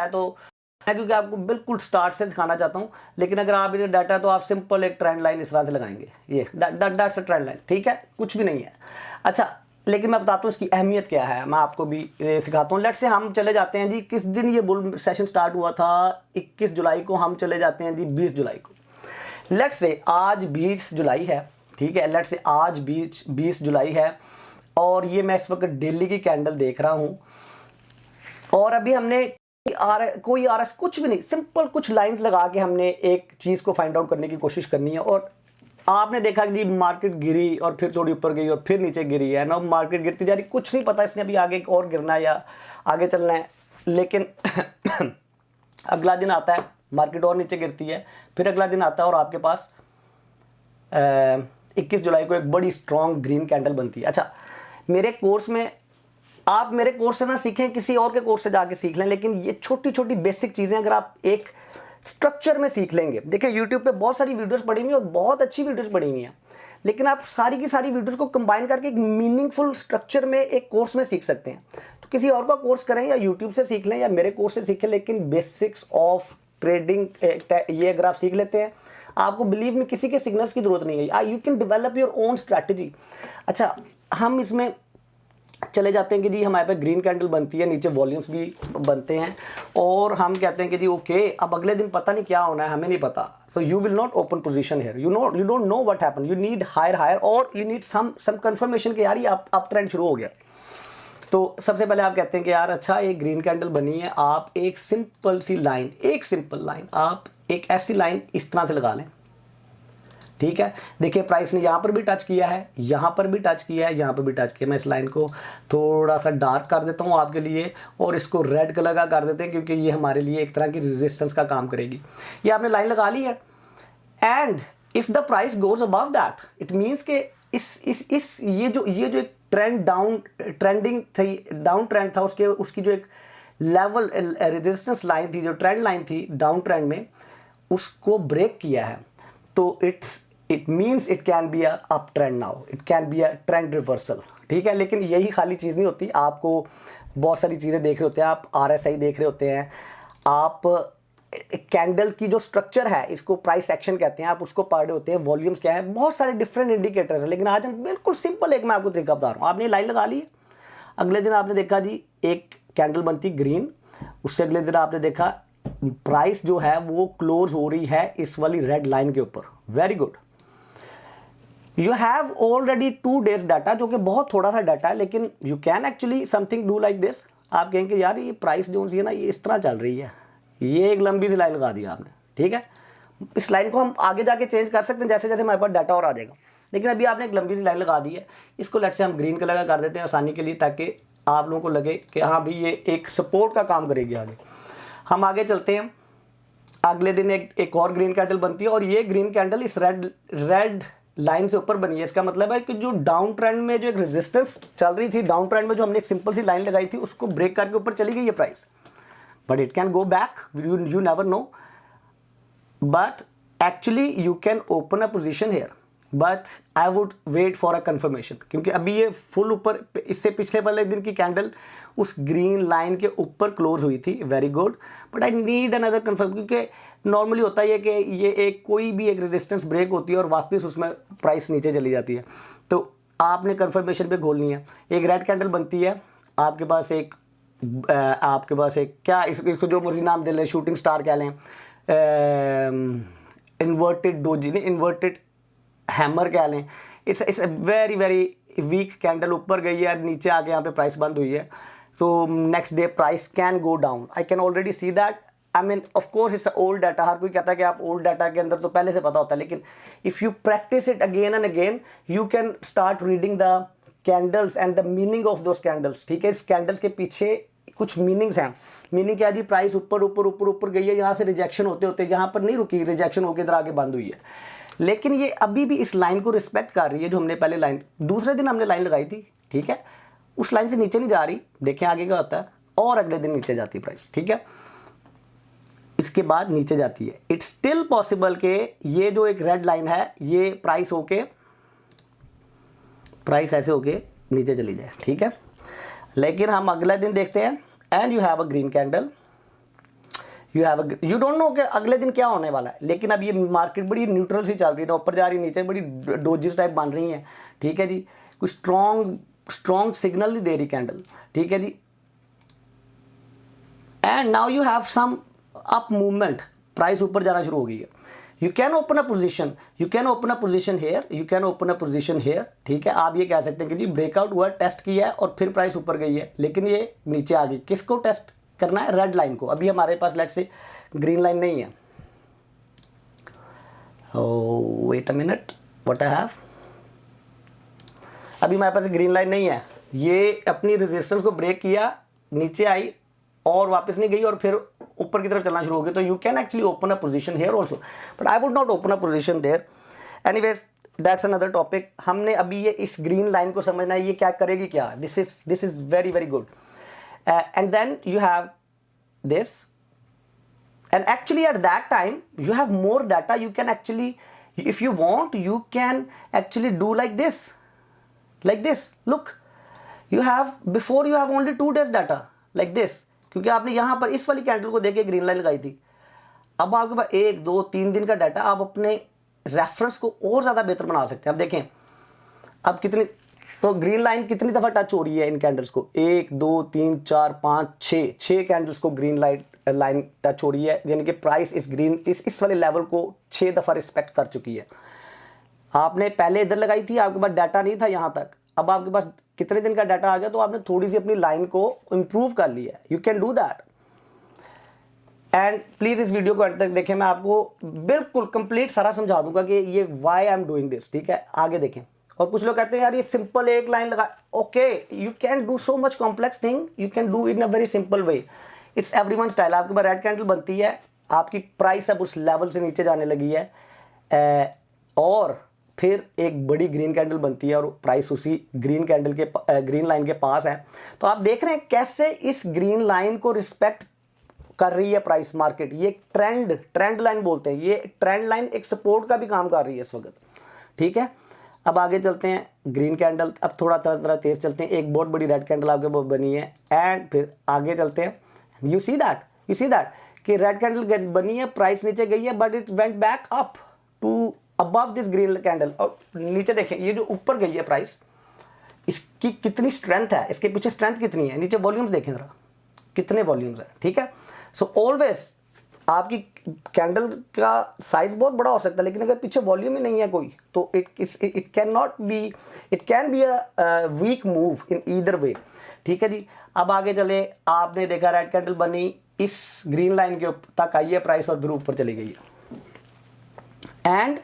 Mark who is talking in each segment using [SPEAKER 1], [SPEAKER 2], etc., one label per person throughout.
[SPEAKER 1] है तो मैं क्योंकि आपको बिल्कुल स्टार्ट से सिखाना चाहता हूँ, लेकिन अगर आप ये डाटा तो आप सिंपल एक ट्रेंड लाइन इस तरह से लगाएंगे, ये दैट्स अ ट्रेंड लाइन, ठीक है, कुछ भी नहीं है। अच्छा, लेकिन मैं बताता हूँ इसकी अहमियत क्या है, मैं आपको भी सिखाता हूँ। लेट्स से हम चले जाते हैं जी, किस दिन ये बुल सेशन स्टार्ट हुआ था, 21 जुलाई को, हम चले जाते हैं जी 20 जुलाई को। लेट्स से आज 20 जुलाई है, ठीक है, लेट्स से आज 20 जुलाई है, और ये मैं इस वक्त डेली की कैंडल देख रहा हूँ, और अभी हमने कोई आर एस कुछ भी नहीं, सिंपल कुछ लाइंस लगा के हमने एक चीज़ को फाइंड आउट करने की कोशिश करनी है। और आपने देखा कि मार्केट गिरी और फिर थोड़ी ऊपर गई और फिर नीचे गिरी है ना, मार्केट गिरती जा रही, कुछ नहीं पता इसने अभी आगे और गिरना है या आगे चलना है, लेकिन अगला दिन आता है, मार्केट और नीचे गिरती है, फिर अगला दिन आता है और आपके पास 21 जुलाई को एक बड़ी स्ट्रॉन्ग ग्रीन कैंडल बनती है। अच्छा, मेरे कोर्स में, आप मेरे कोर्स से ना सीखें, किसी और के कोर्स से जाके सीख लें, लेकिन ये छोटी छोटी बेसिक चीज़ें अगर आप एक स्ट्रक्चर में सीख लेंगे, देखिए यूट्यूब पे बहुत सारी वीडियोस पड़ी हुई हैं और बहुत अच्छी वीडियोस पड़ी हुई हैं, लेकिन आप सारी की सारी वीडियोस को कंबाइन करके एक मीनिंगफुल स्ट्रक्चर में एक कोर्स में सीख सकते हैं। तो किसी और का कोर्स करें या यूट्यूब से सीख लें या मेरे कोर्स से सीखें, लेकिन बेसिक्स ऑफ ट्रेडिंग ये अगर आप सीख लेते हैं, आपको बिलीव में किसी के सिग्नल्स की जरूरत नहीं है, you can develop your own strategy. अच्छा, हम इसमें चले जाते हैं कि जी हमारे पे ग्रीन कैंडल बनती है, नीचे वॉल्यूम्स भी बनते हैं, और हम कहते हैं कि जी ओके, अब अगले दिन पता नहीं क्या होना है, हमें नहीं पता, so you will not open position here, you don't know what happen, you need higher और यू नीड सम कंफर्मेशन कि यार ये अप ट्रेंड शुरू हो गया। तो सबसे पहले आप कहते हैं कि यार अच्छा एक ग्रीन कैंडल बनी है, आप एक सिंपल लाइन आप एक ऐसी लाइन इस तरह से लगा लें, ठीक है। देखिए प्राइस ने यहाँ पर भी टच किया है, यहाँ पर भी टच किया है, यहाँ पर भी टच किया। मैं इस लाइन को थोड़ा सा डार्क कर देता हूँ आपके लिए, और इसको रेड कलर का कर देते हैं, क्योंकि ये हमारे लिए एक तरह की रेजिस्टेंस का काम करेगी। ये आपने लाइन लगा ली है, and if the price goes above that, it means के इस ये जो एक ट्रेंडिंग थी, डाउन ट्रेंड था, उसकी जो एक लेवल रेजिस्टेंस लाइन थी, जो ट्रेंड लाइन थी डाउन ट्रेंड में, उसको ब्रेक किया है, तो it means it can be a up trend now, it can be a trend reversal, ठीक है। लेकिन यही खाली चीज़ नहीं होती, आपको बहुत सारी चीज़ें देख रहे होते हैं, आप RSI देख रहे होते हैं, आप कैंडल की जो स्ट्रक्चर है, इसको प्राइस एक्शन कहते हैं, आप उसको पढ़ रहे होते हैं, वॉल्यूम्स क्या है, बहुत सारे डिफरेंट इंडिकेटर्स हैं। लेकिन आज हम बिल्कुल सिंपल एक मैं आपको तरीका बता रहा हूँ। आपने लाइन लगा ली, अगले दिन आपने देखा जी एक कैंडल बनती ग्रीन, उससे अगले दिन आपने देखा प्राइस जो है वो क्लोज हो रही है इस वाली रेड लाइन के ऊपर। Very good, you have already 2 days data, जो कि बहुत थोड़ा सा डाटा है, लेकिन you can actually something do like this. आप कहेंगे यार ये प्राइस जो है ना, ये इस तरह चल रही है, ये एक लंबी सी लाइन लगा दी आपने, ठीक है। इस लाइन को हम आगे जाके चेंज कर सकते हैं जैसे जैसे हमारे पास डाटा और आ जाएगा, लेकिन अभी आपने एक लंबी सी लाइन लगा दी है, इसको लेट से हम ग्रीन कलर का कर देते हैं आसानी के लिए, ताकि आप लोगों को लगे कि हाँ भाई ये एक सपोर्ट का काम करेगी आगे। हम आगे चलते हैं, अगले दिन एक और ग्रीन कैंडल बनती है, और ये ग्रीन कैंडल इस रेड लाइन से ऊपर बनी है। इसका मतलब है कि जो डाउन ट्रेंड में जो एक रेजिस्टेंस चल रही थी, डाउन ट्रेंड में जो हमने एक सिंपल सी लाइन लगाई थी, उसको ब्रेक करके ऊपर चली गई है price, but it can go back, you never know, but actually you can open a position here, but I would wait for a confirmation, क्योंकि अभी ये फुल ऊपर, इससे पिछले वाले दिन की कैंडल उस ग्रीन लाइन के ऊपर क्लोज हुई थी, very good, but I need another confirm, क्योंकि नॉर्मली होता है कि ये एक कोई भी एक रेजिस्टेंस ब्रेक होती है और वापस उसमें प्राइस नीचे चली जाती है, तो आपने कंफर्मेशन पे खोलनी है। एक रेड कैंडल बनती है, आपके पास एक क्या इसको जो मर्जी नाम दे लें, शूटिंग स्टार कह लें, इन्वर्टेड डोजी नहीं, इन्वर्टेड हैमर कह लें, it's very very weak candle, ऊपर गई है, नीचे आके यहाँ पे प्राइस बंद हुई है, तो next day price can go down, I can already see that. I mean of course it's old data, हर कोई कहता है कि आप ओल्ड डाटा के अंदर तो पहले से पता होता है, लेकिन if you practice it again and again, you can start reading the candles and the meaning of those candles, ठीक है। इस कैंडल्स के पीछे कुछ मीनिंग्स हैं। मीनिंग क्या जी, प्राइस ऊपर ऊपर ऊपर ऊपर गई है, यहाँ से रिजेक्शन होते होते यहाँ पर नहीं रुकी, रिजेक्शन होकर इधर आगे बंद हुई है, लेकिन ये अभी भी इस लाइन को रिस्पेक्ट कर रही है जो हमने पहले लाइन, दूसरे दिन हमने लाइन लगाई थी, ठीक है, उस लाइन से नीचे नहीं जा रही, देखें आगे क्या होता है, और अगले दिन नीचे जाती है प्राइस, ठीक है, इसके बाद नीचे जाती है। इट्स स्टिल पॉसिबल के ये जो एक रेड लाइन है, ये प्राइस ऐसे होके नीचे चली जाए, ठीक है, लेकिन हम अगला दिन देखते हैं, and you have a green candle, you don't no कि अगले दिन क्या होने वाला है, लेकिन अब ये मार्केट बड़ी न्यूट्रल सी चल रही है ना, ऊपर जा रही है नीचे बड़ी डोजिस टाइप बन रही है, ठीक है जी, कुछ स्ट्रॉन्ग सिग्नल नहीं दे रही कैंडल, ठीक है जी। And now you have some up movement, price ऊपर जाना शुरू हो गई है। You can open a position, you can open a position here, you can open a position here, ठीक है। आप ये कह सकते हैं कि जी ब्रेकआउट हुआ, टेस्ट किया है और फिर प्राइस ऊपर गई है, लेकिन ये नीचे आ गई। किसको टेस्ट करना है? रेड लाइन को। अभी हमारे पास लेट्स से ग्रीन लाइन नहीं है। Wait a minute, what I have, अभी हमारे पास ग्रीन लाइन नहीं है। ये अपनी रेजिस्टेंस को ब्रेक किया, नीचे आई और वापस नहीं गई और फिर ऊपर की तरफ चलना शुरू हो गई। तो you can actually open a position here also, but I would not open a position there. Anyways that's another topic. हमने अभी ये इस ग्रीन लाइन को समझना है, ये क्या करेगी क्या। This is very very good. And then you have this, and actually at that time you have more data. You can actually, if you want, you can actually do like this, look, you have, before you have only 2 days data like this, क्योंकि आपने यहाँ पर इस वाली candle को देख के green line लगाई थी। अब आपके पास 1 2 3 दिन का डाटा, आप अपने रेफरेंस को और ज़्यादा बेहतर बना सकते हैं। अब देखें अब कितनी, तो ग्रीन लाइन कितनी दफ़ा टच हो रही है इन कैंडल्स को, 1 2 3 4 5 6 कैंडल्स को ग्रीन लाइन टच हो रही है, यानी कि प्राइस इस वाले लेवल को 6 दफ़ा रिस्पेक्ट कर चुकी है। आपने पहले इधर लगाई थी, आपके पास डाटा नहीं था यहाँ तक, अब आपके पास कितने दिन का डाटा आ गया, तो आपने थोड़ी सी अपनी लाइन को इम्प्रूव कर लिया। You can do that. And please इस वीडियो को अंत तक देखें, मैं आपको बिल्कुल कंप्लीट सारा समझा दूंगा कि ये why I am doing this, ठीक है। आगे देखें। और कुछ लोग कहते हैं यार ये सिंपल एक लाइन लगा, okay, you can do so much complex thing, you can do in a very simple way. It's everyone style. आपके पास रेड कैंडल बनती है, आपकी प्राइस अब उस लेवल से नीचे जाने लगी है, और फिर एक बड़ी ग्रीन कैंडल बनती है और प्राइस उसी ग्रीन लाइन के पास है। तो आप देख रहे हैं कैसे इस ग्रीन लाइन को रिस्पेक्ट कर रही है प्राइस मार्केट। ये ट्रेंड लाइन बोलते हैं, ये ट्रेंड लाइन एक सपोर्ट का भी काम कर रही है इस वक्त, ठीक है। अब आगे चलते हैं, ग्रीन कैंडल, अब थोड़ा तेज चलते हैं। एक बहुत बड़ी रेड कैंडल आपके पास बनी है, एंड फिर आगे चलते हैं। यू सी दैट कि रेड कैंडल बनी है, प्राइस नीचे गई है, but it went back up to above this green candle. और नीचे देखें, ये जो ऊपर गई है प्राइस, इसकी कितनी स्ट्रेंथ है, इसके पीछे स्ट्रेंथ कितनी है। नीचे वॉल्यूम्स देखें जरा, कितने वॉल्यूम्स हैं, ठीक है। सो ऑलवेज आपकी कैंडल का साइज बहुत बड़ा हो सकता है, लेकिन अगर पीछे वॉल्यूम ही नहीं है कोई, तो it can be a weak move in either way, ठीक है जी। अब आगे चले, आपने देखा रेड कैंडल बनी, इस ग्रीन लाइन के तक आई है प्राइस और फिर ऊपर चली गई है। And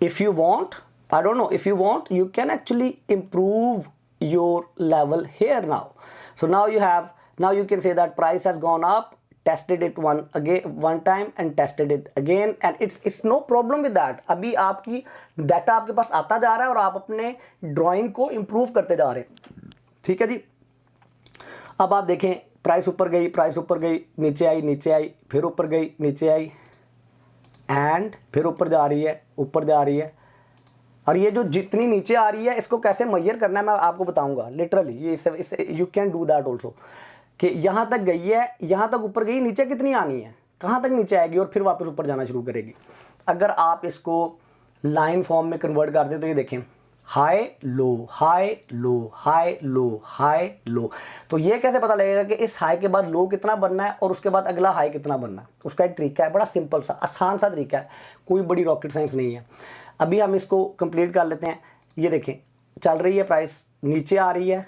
[SPEAKER 1] if you want, I don't no, if you want, you can actually improve your level here now. So now you can say that price has gone up, tested it one time and tested it again, and it's no problem with that. अभी आपकी data आपके पास आता जा रहा है और आप अपने ड्राइंग को इम्प्रूव करते जा रहे हैं, ठीक है जी। अब आप देखें, प्राइस ऊपर गई, नीचे आई, फिर ऊपर गई, नीचे आई, एंड फिर ऊपर जा रही है। और ये जो जितनी नीचे आ रही है, इसको कैसे मेजर करना है मैं आपको बताऊंगा लिटरली। ये you can do that also, कि यहाँ तक गई है, यहाँ तक ऊपर गई, नीचे कितनी आनी है, कहाँ तक नीचे आएगी और फिर वापस ऊपर जाना शुरू करेगी। अगर आप इसको लाइन फॉर्म में कन्वर्ट कर दें तो ये देखें, high low, high low, high low, high low. तो ये कैसे पता लगेगा कि इस हाई के बाद लो कितना बनना है और उसके बाद अगला हाई कितना बनना है। उसका एक तरीका है, बड़ा सिंपल सा आसान सा तरीका है, कोई बड़ी रॉकेट साइंस नहीं है। अभी हम इसको कंप्लीट कर लेते हैं। ये देखें, चल रही है प्राइस, नीचे आ रही है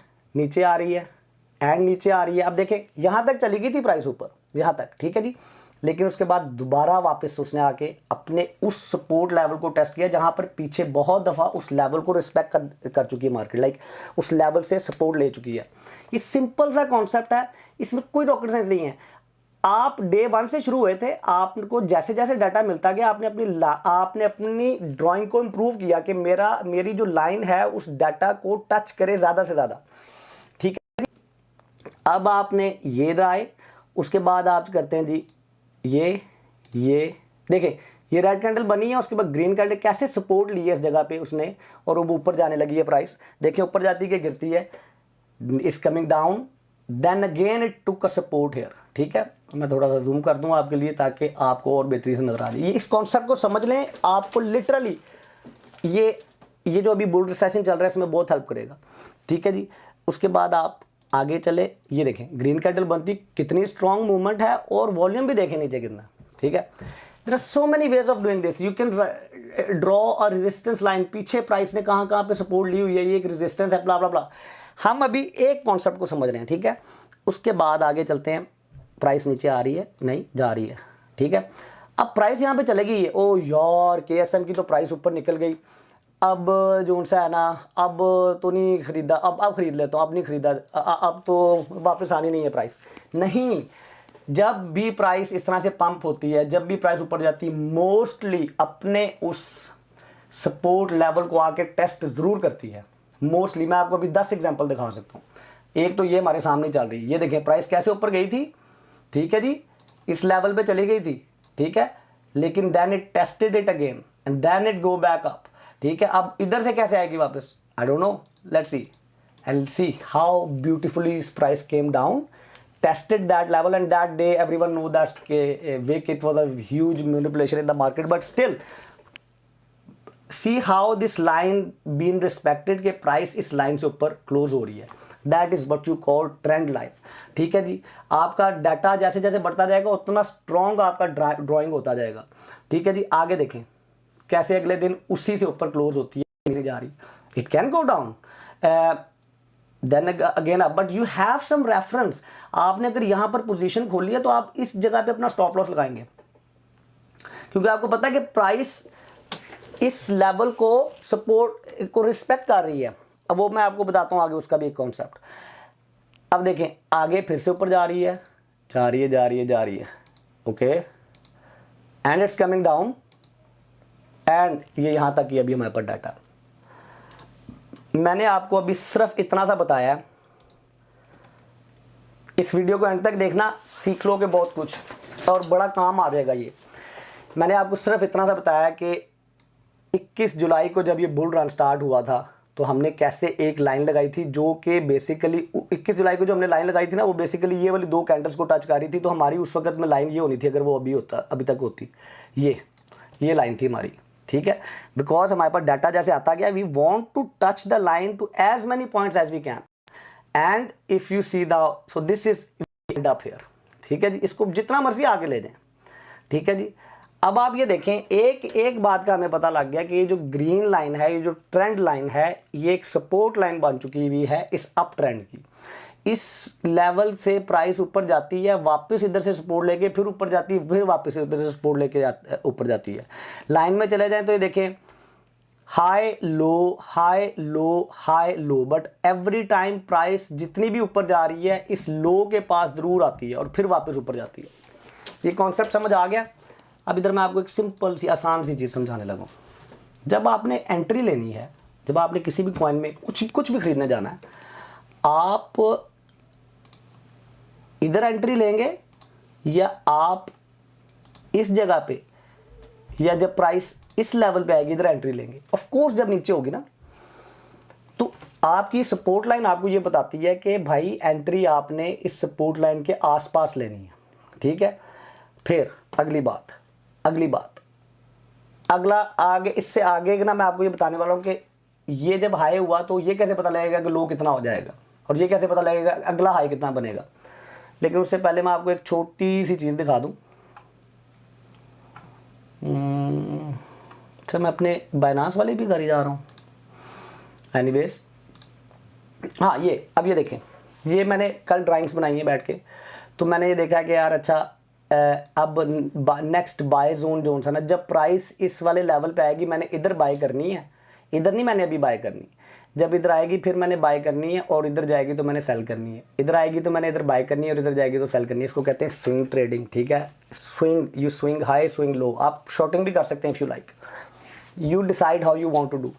[SPEAKER 1] एंड नीचे आ रही है। अब देखें, यहाँ तक चली गई थी प्राइस ऊपर, यहाँ तक, ठीक है जी, लेकिन उसके बाद दोबारा वापस उसने आके अपने उस सपोर्ट लेवल को टेस्ट किया, जहाँ पर पीछे बहुत दफ़ा उस लेवल को रिस्पेक्ट कर चुकी है मार्केट, लाइक उस लेवल से सपोर्ट ले चुकी है। ये सिंपल सा कॉन्सेप्ट है, इसमें कोई रॉकेट साइंस नहीं है। आप डे 1 से शुरू हुए थे, आपको जैसे जैसे डाटा मिलता गया, आपने अपनी ड्राइंग को इम्प्रूव किया कि मेरी जो लाइन है उस डाटा को टच करे ज़्यादा से ज़्यादा, ठीक है। अब आपने ये लाए, उसके बाद आप करते हैं जी ये देखें, ये रेड कैंडल बनी है, उसके बाद ग्रीन कैंडल कैसे सपोर्ट ली है इस जगह पे उसने, और वो ऊपर जाने लगी है प्राइस। देखें, ऊपर जाती है, गिरती है, it's coming down, then again it took a support here, ठीक है। तो मैं थोड़ा सा जूम कर दूँ आपके लिए ताकि आपको और बेहतरीन से नजर आ जाए। इस कॉन्सेप्ट को समझ लें, आपको लिटरली ये जो अभी बुल रिसेशन चल रहा है इसमें बहुत हेल्प करेगा। ठीक है जी। उसके बाद आप आगे चले, ये देखें ग्रीन कैंडल बनती कितनी स्ट्रॉन्ग मूवमेंट है और वॉल्यूम भी देखें नीचे कितना। ठीक है, there are so many ways of doing this. You can draw a resistance line, पीछे प्राइस ने कहाँ पे सपोर्ट ली हुई है, ये एक रेजिस्टेंस है, ब्ला ब्ला ब्ला। हम अभी एक कॉन्सेप्ट को समझ रहे हैं। ठीक है, उसके बाद आगे चलते हैं। प्राइस नीचे आ रही है, नहीं जा रही है। ठीक है, अब प्राइस यहाँ पे चलेगी, ओ यार KSM की तो प्राइस ऊपर निकल गई, अब जो सा है ना, अब तो नहीं खरीदा, अब खरीद लेता हूँ, अब नहीं खरीदा, अब तो वापस आनी नहीं है प्राइस। नहीं, जब भी प्राइस इस तरह से पंप होती है, जब भी प्राइस ऊपर जाती है, मोस्टली अपने उस सपोर्ट लेवल को आके टेस्ट ज़रूर करती है। मोस्टली मैं आपको अभी 10 एग्जांपल दिखा सकता हूँ। एक तो ये हमारे सामने चल रही है, ये देखें प्राइस कैसे ऊपर गई थी। ठीक है जी, इस लेवल पे चली गई थी। ठीक है, लेकिन then it tested it again and then it go back up. ठीक है, अब इधर से कैसे आएगी वापस, I don't know, let's see and see how beautifully this price came down, tested that level and that day everyone know that week it was a huge manipulation in the market, but still see how this line been respected के price इस line से ऊपर close हो रही है। That is what you call trend line. ठीक है जी, आपका डाटा जैसे जैसे बढ़ता जाएगा उतना स्ट्रॉन्ग आपका ड्राइंग होता जाएगा। ठीक है जी, आगे देखें कैसे अगले दिन उसी से ऊपर क्लोज होती है, नहीं जा रही, it can go down then again up, but you have some reference. आपने अगर यहाँ पर पोजीशन खोली है तो आप इस जगह पे अपना स्टॉप लॉस लगाएंगे, क्योंकि आपको पता है कि प्राइस इस लेवल को सपोर्ट को रिस्पेक्ट कर रही है। अब वो मैं आपको बताता हूँ आगे, उसका भी एक कॉन्सेप्ट। अब देखें आगे फिर से ऊपर जा रही है, जा रही है, जा रही है, जा रही है, okay, and it's coming down, and ये यहाँ तक ही अभी हमारे पास डाटा। मैंने आपको अभी सिर्फ इतना सा बताया है, इस वीडियो को एंड तक देखना, सीख लोगे बहुत कुछ और बड़ा काम आ जाएगा ये। मैंने आपको सिर्फ इतना सा बताया कि 21 जुलाई को जब ये बुल रन स्टार्ट हुआ था तो हमने कैसे एक लाइन लगाई थी, जो कि बेसिकली 21 जुलाई को जो हमने लाइन लगाई थी ना, वो बेसिकली ये वाली 2 कैंडल्स को टच कर रही थी। तो हमारी उस वक्त में लाइन ये होनी थी, अगर वो अभी तक होती, ये लाइन थी हमारी। ठीक है, बिकॉज हमारे पास डाटा जैसे आता गया, we want to touch the line to as many points as we can, and if you see the, so this is end up here. ठीक है जी, इसको जितना मर्जी आगे ले जाएं। ठीक है जी, अब आप ये देखें, एक बात का हमें पता लग गया कि ये जो ग्रीन लाइन है, ये जो ट्रेंड लाइन है, ये एक सपोर्ट लाइन बन चुकी हुई है इस अप ट्रेंड की। इस लेवल से प्राइस ऊपर जाती है, वापस इधर से सपोर्ट लेके फिर ऊपर जाती है, फिर वापस इधर से सपोर्ट लेके ऊपर जाती है। लाइन में चले जाएं तो ये देखें high low, high low, high low, but every time price जितनी भी ऊपर जा रही है इस लो के पास ज़रूर आती है और फिर वापस ऊपर जाती है। ये कॉन्सेप्ट समझ आ गया। अब इधर मैं आपको एक सिंपल सी आसान सी चीज़ समझाने लगा। जब आपने एंट्री लेनी है, जब आपने किसी भी कॉइन में कुछ भी खरीदने जाना है, आप इधर एंट्री लेंगे या आप इस जगह पे, या जब प्राइस इस लेवल पे आएगी इधर एंट्री लेंगे। ऑफ कोर्स जब नीचे होगी ना, तो आपकी सपोर्ट लाइन आपको ये बताती है कि भाई एंट्री आपने इस सपोर्ट लाइन के आसपास लेनी है। ठीक है, फिर अगली बात अगला आगे, इससे आगे ना मैं आपको ये बताने वाला हूँ कि ये जब हाई हुआ तो ये कैसे पता लगेगा कि लो कितना हो जाएगा, और ये कैसे पता लगेगा अगला हाई कितना बनेगा। लेकिन उससे पहले मैं आपको एक छोटी सी चीज़ दिखा दूँ। अच्छा, मैं अपने बाइनांस वाले भी घर ही जा रहा हूँ। एनीवेज, हाँ, अब ये देखें, ये मैंने कल ड्राइंग्स बनाई है बैठ के, तो मैंने ये देखा कि यार अच्छा, अब नेक्स्ट बाय जोन जो सा ना, जब प्राइस इस वाले लेवल पे आएगी मैंने इधर बाय करनी है, इधर नहीं मैंने अभी बाय करनी। जब इधर आएगी फिर मैंने बाय करनी है, और इधर जाएगी तो मैंने सेल करनी है। इधर आएगी तो मैंने इधर बाय करनी है, और इधर जाएगी तो सेल करनी है। इसको कहते हैं स्विंग ट्रेडिंग। ठीक है, you swing high, swing low. आप शॉर्टिंग भी कर सकते हैं if you like, you decide how you want to do.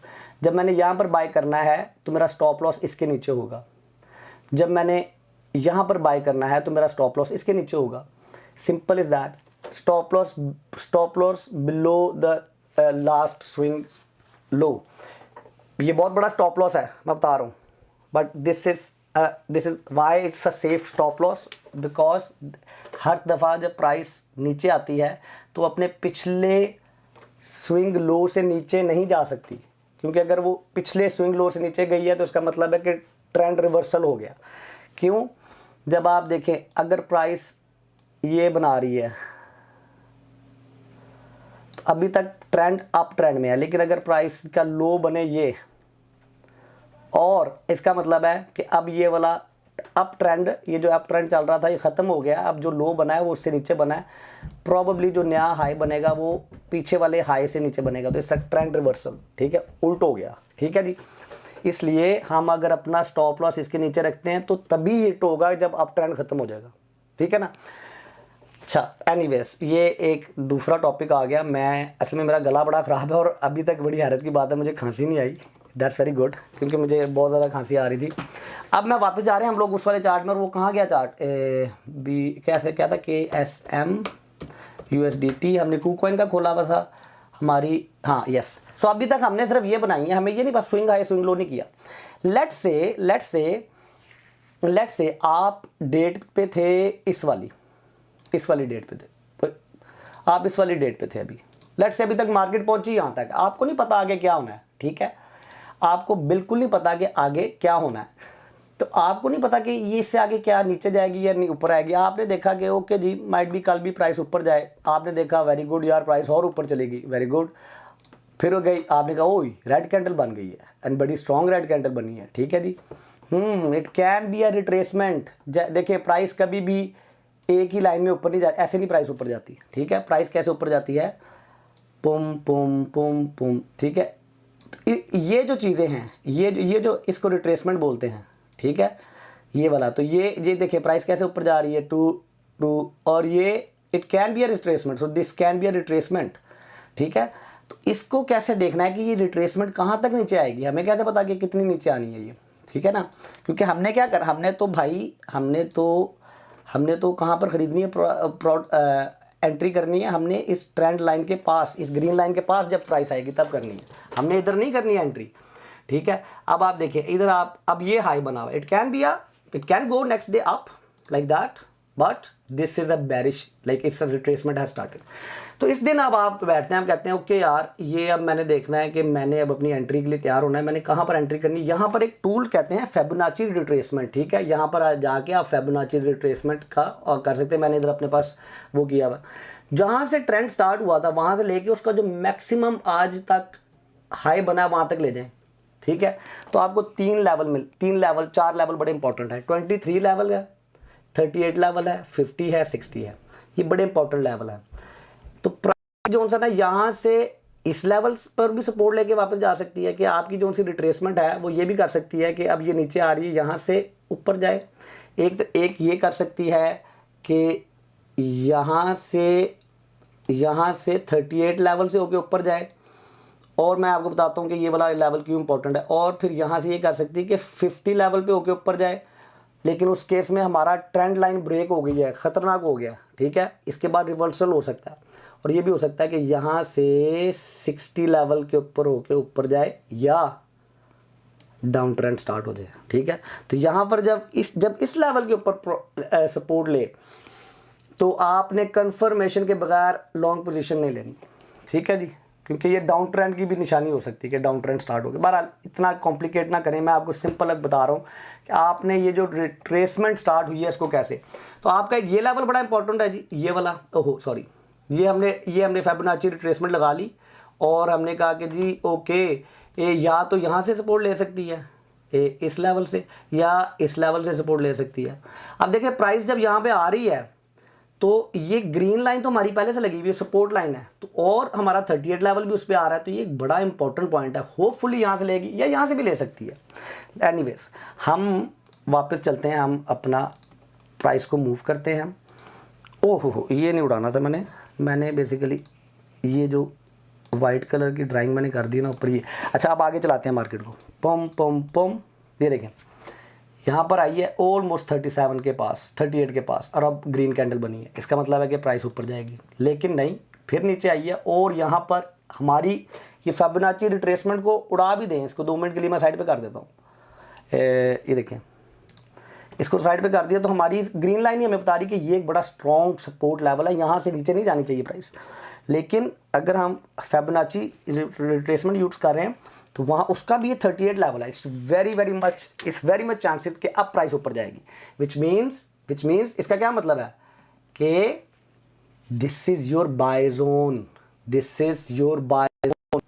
[SPEAKER 1] जब मैंने यहाँ पर बाय करना है तो मेरा स्टॉप लॉस इसके नीचे होगा। जब मैंने यहाँ पर बाय करना है तो मेरा स्टॉप लॉस इसके नीचे होगा। Simple is that. Stop loss below the last swing low. ये बहुत बड़ा स्टॉप लॉस है, मैं बता रहा हूँ, but this is this is why it's a safe stop loss, because हर दफ़ा जब प्राइस नीचे आती है तो अपने पिछले स्विंग लो से नीचे नहीं जा सकती, क्योंकि अगर वो पिछले स्विंग लो से नीचे गई है तो इसका मतलब है कि ट्रेंड रिवर्सल हो गया। क्यों? जब आप देखें अगर प्राइस ये बना रही है तो अभी तक ट्रेंड अप ट्रेंड में है, लेकिन अगर प्राइस का लो बने ये, और इसका मतलब है कि अब ये वाला अप ट्रेंड, ये जो अप ट्रेंड चल रहा था ये ख़त्म हो गया, अब जो लो बना है वो उससे नीचे बना है, प्रॉबेबली जो नया हाई बनेगा वो पीछे वाले हाई से नीचे बनेगा, तो इसका ट्रेंड रिवर्सल, ठीक है, उल्ट हो गया, ठीक है जी। इसलिए हम अगर अपना स्टॉप लॉस इसके नीचे रखते हैं तो तभी हिट होगा जब अप ट्रेंड ख़त्म हो जाएगा, ठीक है ना। अच्छा, एनीवेज ये एक दूसरा टॉपिक आ गया। मैं असल में मेरा गला बड़ा ख़राब है और अभी तक बड़ी हैरत की बात है मुझे खांसी नहीं आई, दैट्स वेरी गुड, क्योंकि मुझे बहुत ज़्यादा खांसी आ रही थी। अब मैं वापस जा रहे हैं हम लोग उस वाले चार्ट में, और वो कहाँ गया चार्ट, बी कैसे क्या था, KSM USDT, हमने KuCoin का खोला हुआ था हमारी, हाँ यस। सो अभी तक हमने सिर्फ ये बनाई है, हमें ये नहीं पता स्विंग हाई स्विंग लो नहीं किया। लेट्स से आप डेट पे थे इस वाली डेट पे थे, आप इस वाली डेट पे थे अभी, लेट्स से अभी तक मार्केट पहुंची यहाँ तक, आपको नहीं पता आगे क्या होना है, ठीक है, आपको बिल्कुल नहीं पता कि आगे क्या होना है, तो आपको नहीं पता कि ये इससे आगे क्या नीचे जाएगी या नहीं ऊपर आएगी। आपने देखा कि ओके जी माइट भी कल भी प्राइस ऊपर जाए, आपने देखा वेरी गुड यार प्राइस और ऊपर चलेगी, वेरी गुड, फिर हो गई, आपने कहा ओह रेड कैंडल बन गई है एंड बड़ी स्ट्रॉन्ग रेड कैंडल बनी है, ठीक है जी। It can be a retracement. देखिए प्राइस कभी भी एक ही लाइन में ऊपर नहीं जाती, ऐसे नहीं प्राइस ऊपर जाती, ठीक है। प्राइस कैसे ऊपर जाती है, पुम पुम पुम पुम, ठीक है। ये जो चीज़ें हैं, ये जो इसको रिट्रेसमेंट बोलते हैं, ठीक है, ये वाला, तो ये देखिए प्राइस कैसे ऊपर जा रही है, टू और ये it can be a retracement, so this can be a retracement, ठीक है। तो इसको कैसे देखना है कि ये रिट्रेसमेंट कहाँ तक नीचे आएगी, हमें कैसे पता कि कितनी नीचे आनी है ये, ठीक है ना। क्योंकि हमने क्या कर, हमने तो कहाँ पर ख़रीदनी है, एंट्री करनी है, हमने इस ट्रेंड लाइन के पास, इस ग्रीन लाइन के पास जब प्राइस आएगी तब करनी है, हमने इधर नहीं करनी है एंट्री, ठीक है। अब आप देखिए इधर आप, अब ये हाई बना हुआ, it can go next day up like that, but this is a bearish, like it's a retracement has started. तो इस दिन अब आप बैठते हैं, आप कहते हैं ओके यार ये अब मैंने देखना है कि मैंने अब अपनी एंट्री के लिए तैयार होना है, मैंने कहाँ पर एंट्री करनी है। यहाँ पर एक टूल कहते हैं फिबोनाची रिट्रेसमेंट, ठीक है, यहाँ पर जाके आप फिबोनाची रिट्रेसमेंट का कर सकते हैं। मैंने इधर अपने पास वो किया हुआ, जहाँ से ट्रेंड स्टार्ट हुआ था वहाँ से लेके उसका जो मैक्सिमम आज तक हाई बना है वहाँ तक ले जाएँ, ठीक है। तो आपको 4 लेवल बड़े इंपॉर्टेंट है, 23 लेवल है, 38 लेवल है, 50 है, 60 है, ये बड़े इंपॉर्टेंट लेवल है। तो प्राइस जो सा ना यहाँ से इस लेवल पर भी सपोर्ट लेके वापस जा सकती है, कि आपकी जो सी रिट्रेसमेंट है वो ये भी कर सकती है कि अब ये नीचे आ रही है यहाँ से ऊपर जाए। एक ये कर सकती है कि यहाँ से 38 लेवल से होके ऊपर जाए, और मैं आपको बताता हूँ कि ये वाला लेवल क्यों इंपॉर्टेंट है। और फिर यहाँ से ये कर सकती है कि 50 लेवल पे होके ऊपर जाए, लेकिन उस केस में हमारा ट्रेंड लाइन ब्रेक हो गई है, ख़तरनाक हो गया, ठीक है। इसके बाद रिवर्सल हो सकता है, और ये भी हो सकता है कि यहाँ से 60 लेवल के ऊपर होके ऊपर जाए या डाउन ट्रेंड स्टार्ट हो जाए, ठीक है। तो यहाँ पर जब इस लेवल के ऊपर सपोर्ट ले तो आपने कंफर्मेशन के बगैर लॉन्ग पोजीशन नहीं लेनी, ठीक है जी, क्योंकि ये डाउन ट्रेंड की भी निशानी हो सकती है कि डाउन ट्रेंड स्टार्ट हो गया। बहरहाल इतना कॉम्प्लिकेट ना करें, मैं आपको सिंपल बता रहा हूँ कि आपने ये जो रिट्रेसमेंट स्टार्ट हुई है इसको कैसे, तो आपका ये लेवल बड़ा इंपॉर्टेंट है जी, ये वाला, ओहो सॉरी, ये हमने फिबोनाची रिट्रेसमेंट लगा ली, और हमने कहा कि जी ओके या तो यहाँ से सपोर्ट ले सकती है इस लेवल से, या इस लेवल से सपोर्ट ले सकती है। अब देखिए प्राइस जब यहाँ पे आ रही है तो ये ग्रीन लाइन तो हमारी पहले से लगी हुई है, सपोर्ट लाइन है, तो और हमारा 38 लेवल भी उस पर आ रहा है, तो ये एक बड़ा इंपॉर्टेंट पॉइंट है। होपफुली यहाँ से लेगी या यहाँ से भी ले सकती है। एनीवेज हम वापस चलते हैं, हम अपना प्राइस को मूव करते हैं। ओहो ये नहीं उड़ाना था मैंने बेसिकली ये जो वाइट कलर की ड्राइंग मैंने कर दी ना ऊपर ये। अच्छा अब आगे चलाते हैं मार्केट को, पम पम पम, ये देखें यहाँ पर आई है ऑलमोस्ट 37 के पास, 38 के पास, और अब ग्रीन कैंडल बनी है, इसका मतलब है कि प्राइस ऊपर जाएगी, लेकिन नहीं, फिर नीचे आई है। और यहाँ पर हमारी ये फिबोनाची रिट्रेसमेंट को उड़ा भी दें, इसको 2 मिनट के लिए मैं साइड पे कर देता हूँ। ये देखें इसको साइड पे कर दिया तो हमारी ग्रीन लाइन ही हमें बता रही कि ये एक बड़ा स्ट्रॉन्ग सपोर्ट लेवल है, यहाँ से नीचे नहीं जानी चाहिए प्राइस। लेकिन अगर हम फिबोनाची रिट्रेसमेंट यूज़ कर रहे हैं तो वहाँ उसका भी ये 38 लेवल है। इट्स वेरी मच चांसेस कि अब प्राइस ऊपर जाएगी, विच मीन्स इसका क्या मतलब है कि this is your buy zone, this is your buy zone,